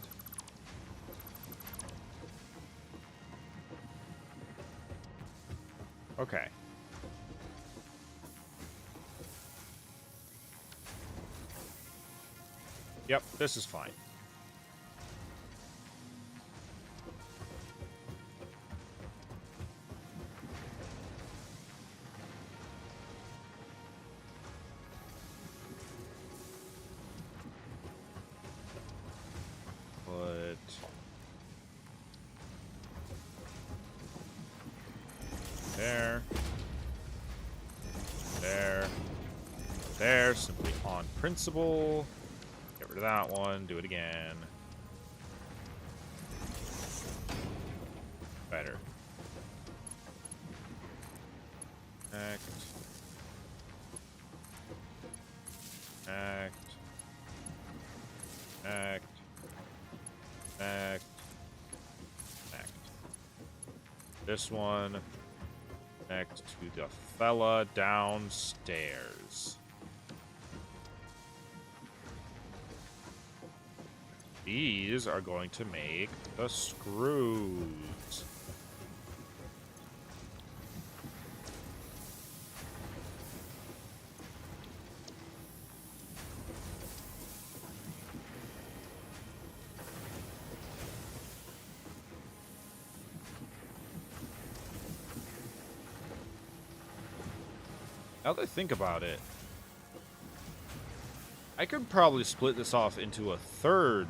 Okay. Yep, this is fine. There, simply on principle. Get rid of that one, do it again. Better. Act. Act. Act. Act. Act. This one. Connect to the fella downstairs. These are going to make the screws. Now that I think about it, I could probably split this off into a third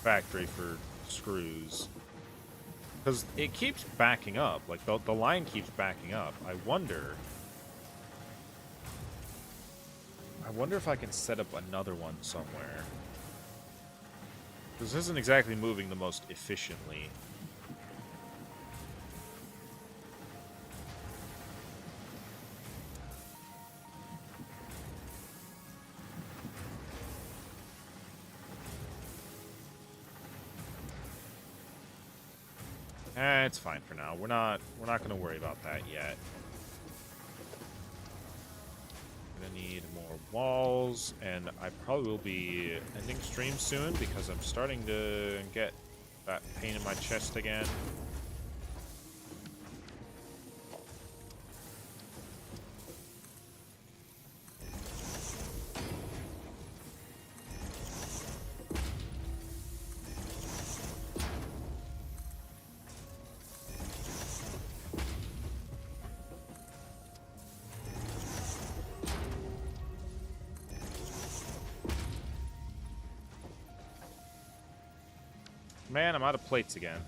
factory for screws. Because it keeps backing up. Like, the line keeps backing up. I wonder if I can set up another one somewhere. This isn't exactly moving the most efficiently. It's fine for now. We're not going to worry about that yet. Gonna need more walls, and I probably will be ending stream soon because I'm starting to get that pain in my chest again. Man, I'm out of plates again.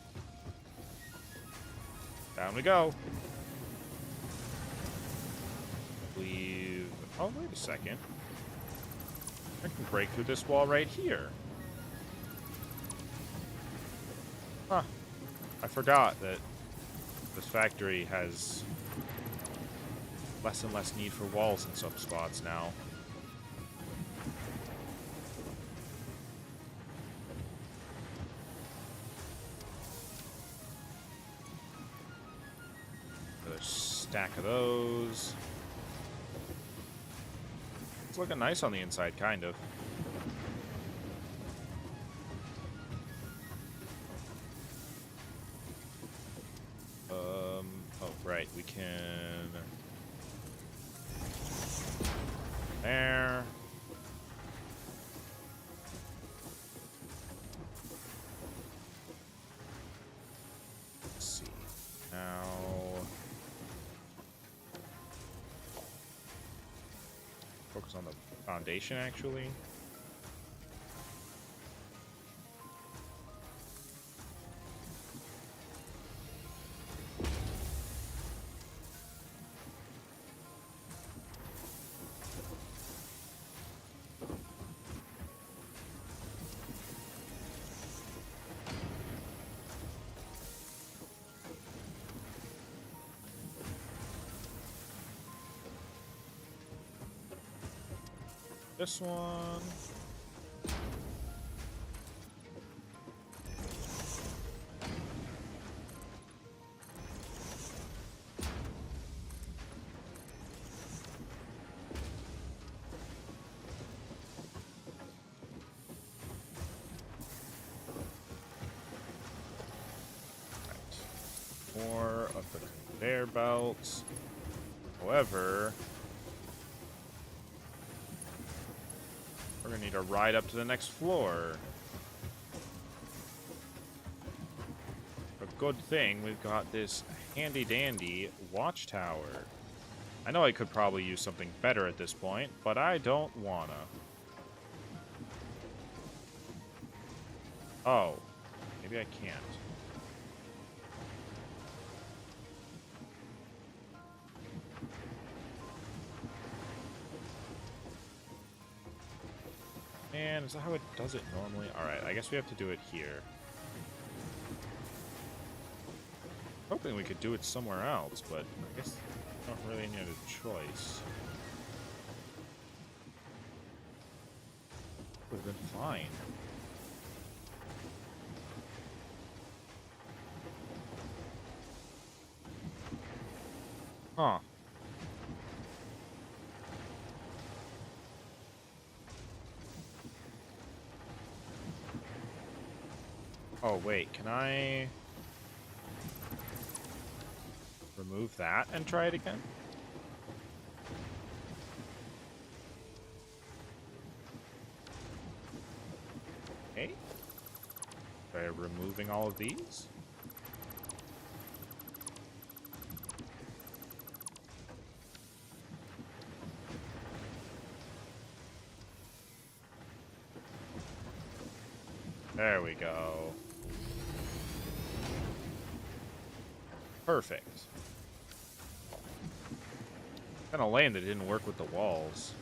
Down we go. Oh, wait a second. I can break through this wall right here. Huh. I forgot that this factory has less and less need for walls in some spots now. Another stack of those. It's looking nice on the inside, kind of. Oh, right, we can... There. Let's see. Now... Focus on the foundation, actually. This one. Right. More of the conveyor belts. However, we're gonna need a ride up to the next floor. A good thing we've got this handy-dandy watchtower. I know I could probably use something better at this point, but I don't wanna. Oh, maybe I can't. And is that how it does it normally? Alright, I guess we have to do it here. Hoping we could do it somewhere else, but I guess I don't really need a choice. Would have been fine. Huh. Oh, wait, can I remove that and try it again? Okay. By removing all of these? There we go. Perfect. Kind of lame that it didn't work with the walls.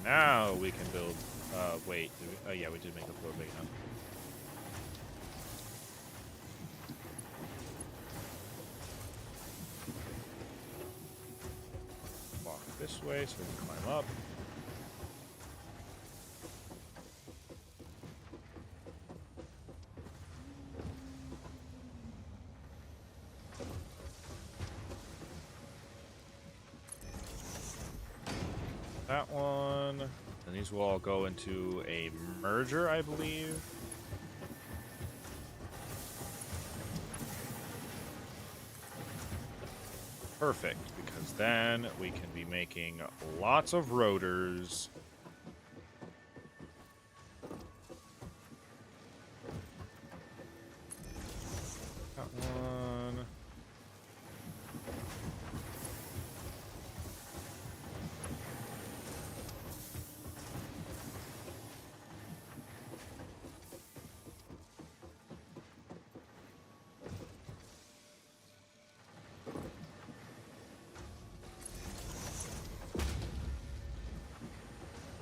Now we can build, wait, oh yeah, we did make the floor big enough. Walk this way so we can climb up. That one. And these will all go into a merger, I believe. Perfect, because then we can be making lots of rotors. That one.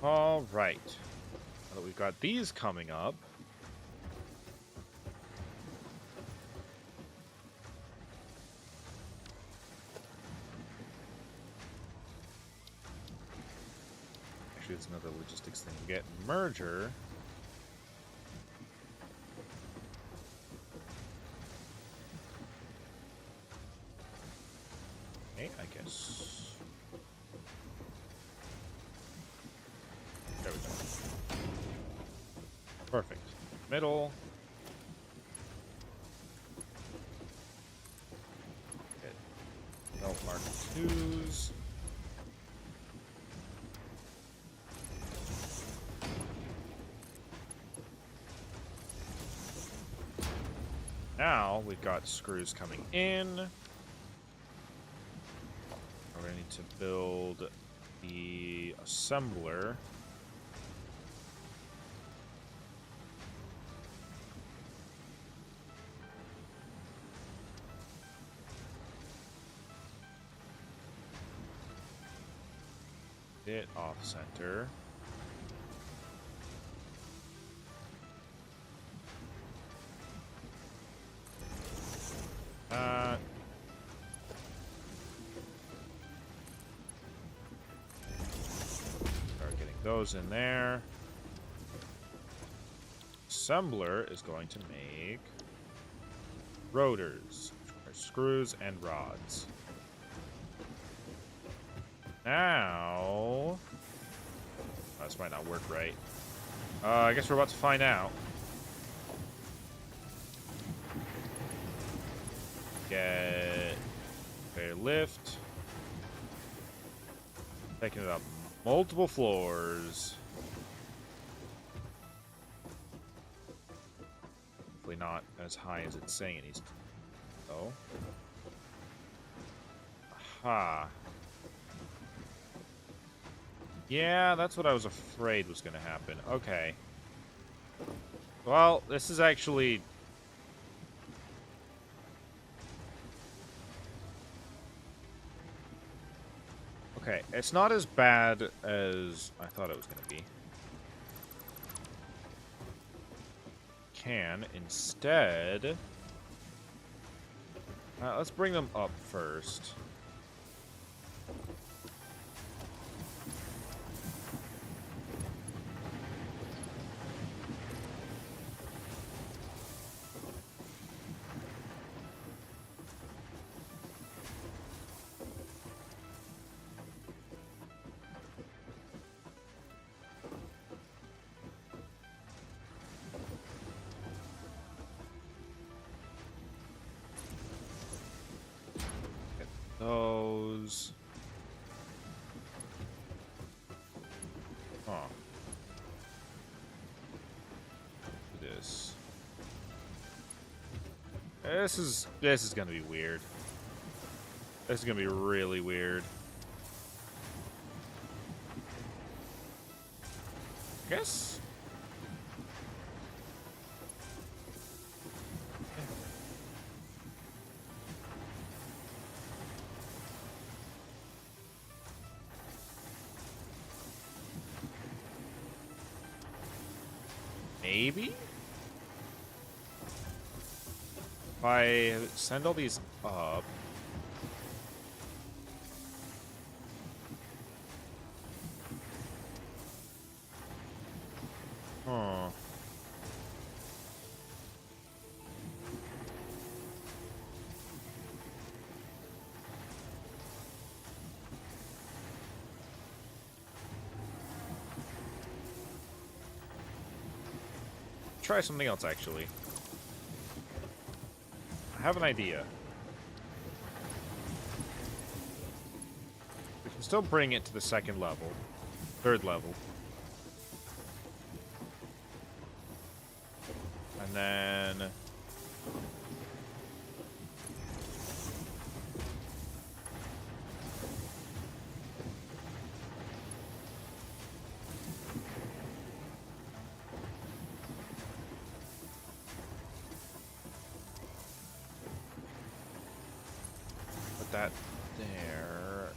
All right. Now that we've got these coming up, actually, it's another logistics thing. We get merger. Okay, I guess. There we go. Perfect. Middle. Get belt mark 2s. Now we've got screws coming in. We're going to need to build the assembler. Bit off center. Start getting those in there. Assembler is going to make rotors, screws, and rods. Now, this might not work right. I guess we're about to find out. Get a lift. Taking it up multiple floors. Hopefully not as high as it's saying it needs to go. Aha. Yeah, that's what I was afraid was going to happen. Okay. Well, this is actually... Okay, it's not as bad as I thought it was going to be. Can instead... let's bring them up first. those. Huh. This. This is gonna be weird. This is gonna be really weird. I guess. Maybe? If I send all these up. Huh. Try something else, actually. I have an idea. We can still bring it to the second level. Third level. And then... put that there.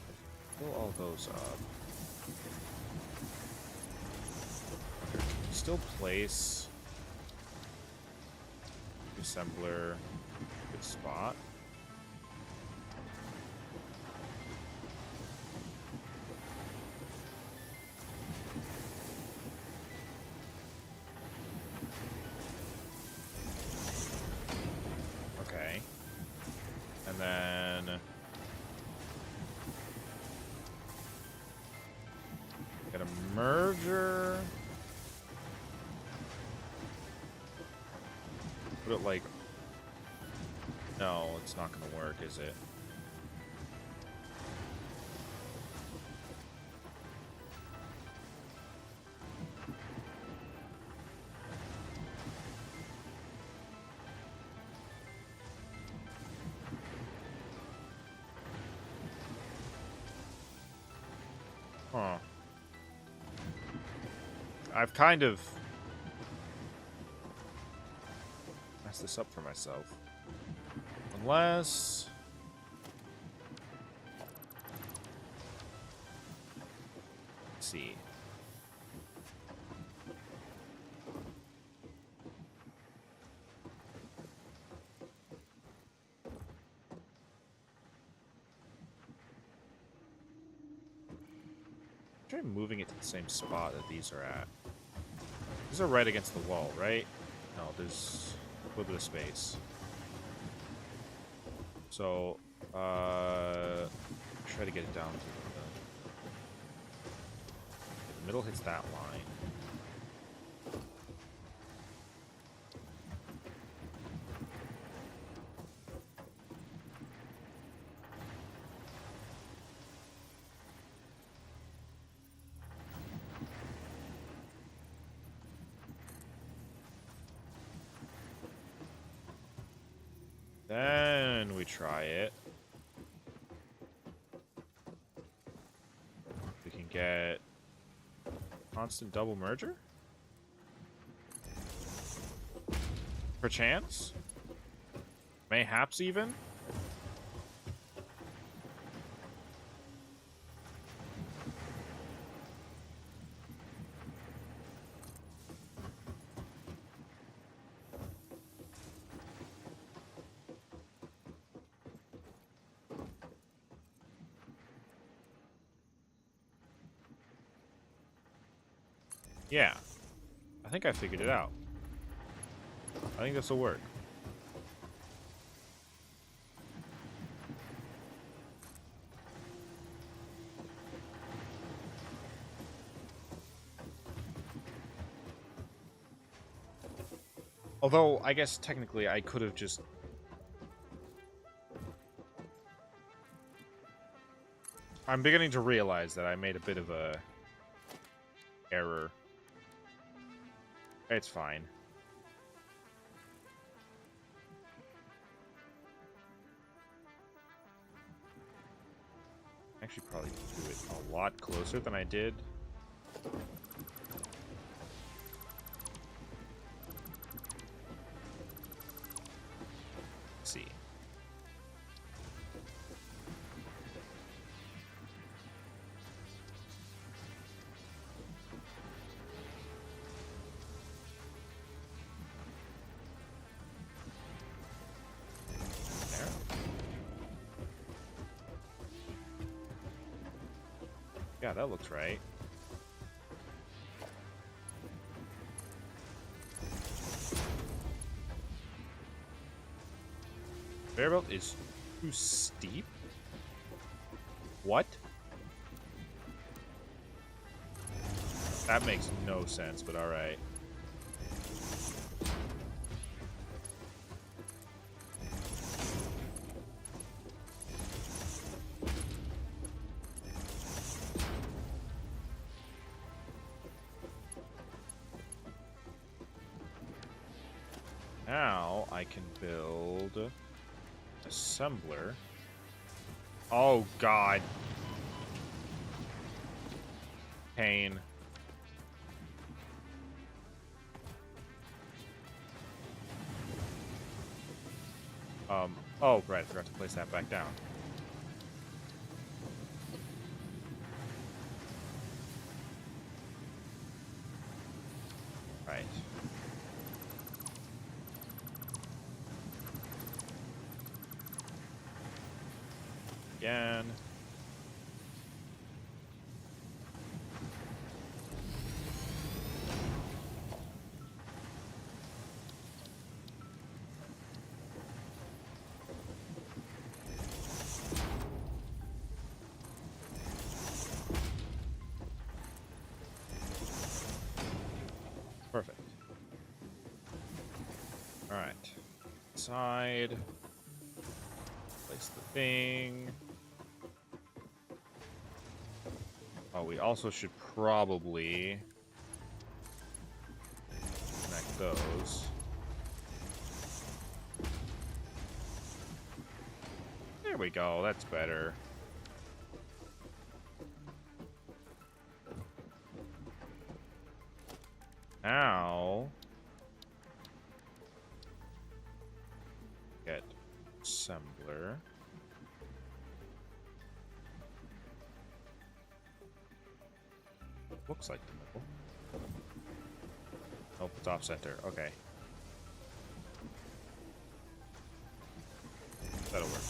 Fill all those up. Still place assembler good spot. Okay. And then get a merger. Put it like... No, it's not gonna work, is it? Huh. I've kind of messed this up for myself. Unless... Let's see. Try moving it to the same spot that these are at. These are right against the wall, right? No, there's a little bit of space. So, try to get it down to the middle hits that line. Then we try it. We can get constant double merger? Perchance? Mayhaps even? Yeah. I think I figured it out. I think this will work. Although, I guess technically I could have just... I'm beginning to realize that I made a bit of a error. It's fine. Actually, probably do it a lot closer than I did. Let's see. There. Yeah, that looks right. Conveyor belt is too steep? What? That makes no sense, but alright. Now I can build assembler. Oh god. Pain. Oh right, I forgot to place that back down. Right. Again. Perfect. Alright. Side. Place the thing. Oh, we also should probably connect those. There we go, that's better. Now, get assembler. Looks like the middle. Oh, it's off center. Okay. That'll work.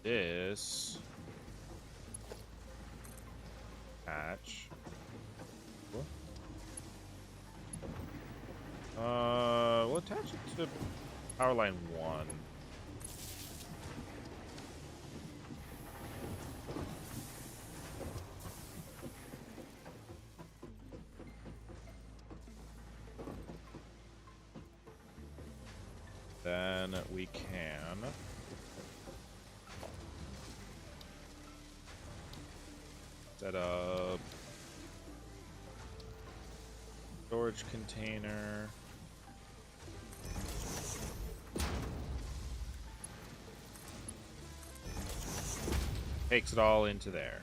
This patch. We'll attach it to power line 1. Then we can set up storage container. Takes it all into there.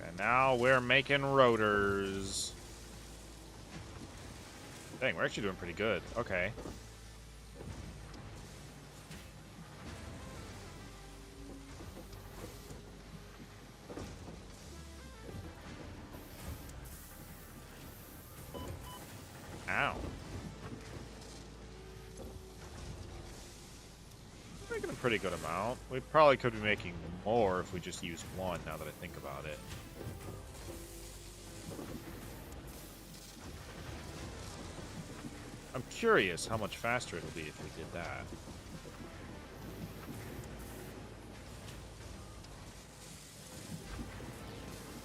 And now we're making rotors. Dang, we're actually doing pretty good. Okay. Ow. Making a pretty good amount. We probably could be making more if we just used one, now that I think about it. I'm I'm curious how much faster it'll be if we did that.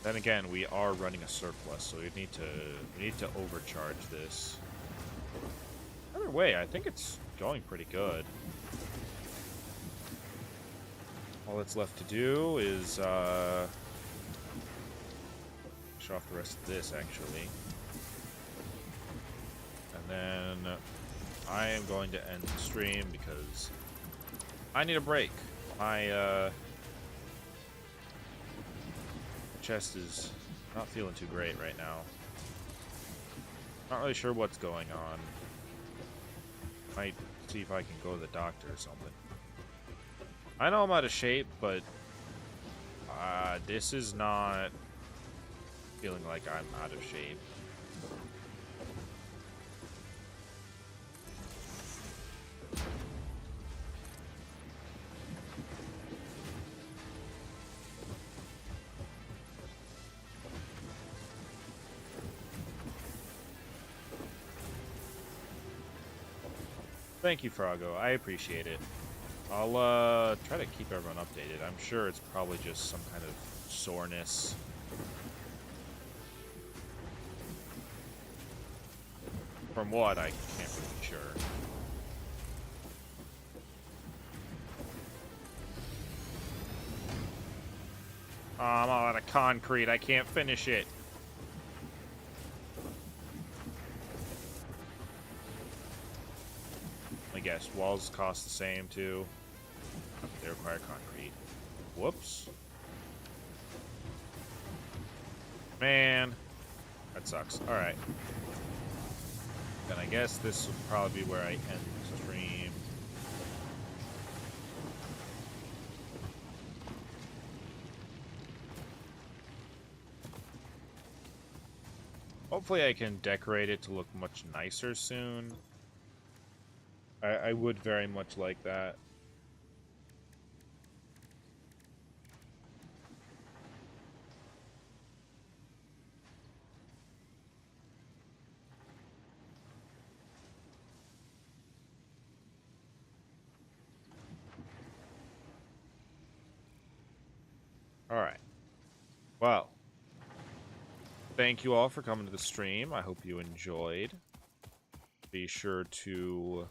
Then again, we are running a surplus, so we need to overcharge this. Either way, I think it's going pretty good. All that's left to do is show off the rest of this, actually. And then I am going to end the stream because I need a break. My chest is not feeling too great right now. Not really sure what's going on. Might see if I can go to the doctor or something. I know I'm out of shape, but this is not feeling like I'm out of shape. Thank you, Froggo. I appreciate it. I'll try to keep everyone updated. I'm sure it's probably just some kind of soreness. From what, I can't really be sure. Oh, I'm all out of concrete. I can't finish it. I guess walls cost the same too. They require concrete. Whoops. Man. That sucks. Alright. Then I guess this will probably be where I end the stream. Hopefully I can decorate it to look much nicer soon. I would very much like that. Alright. Well. Thank you all for coming to the stream. I hope you enjoyed. Be sure to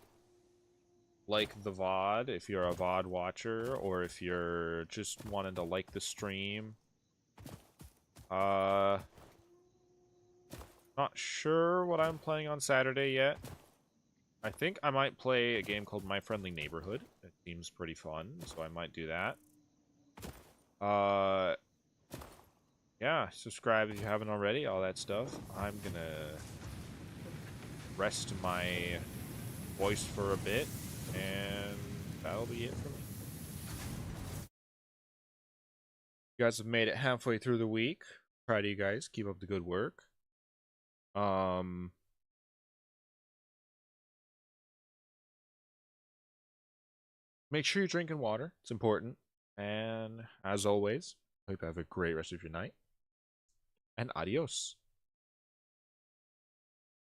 like the VOD if you're a VOD watcher, or if you're just wanting to like the stream. Not sure what I'm playing on Saturday yet. I think I might play a game called My Friendly Neighborhood. It seems pretty fun, so I might do that. Yeah, subscribe if you haven't already, all that stuff. I'm gonna rest my voice for a bit, and that'll be it for me. You guys have made it halfway through the week. Proud of you guys. Keep up the good work. Make sure you're drinking water. It's important. And as always, hope you have a great rest of your night. And adios.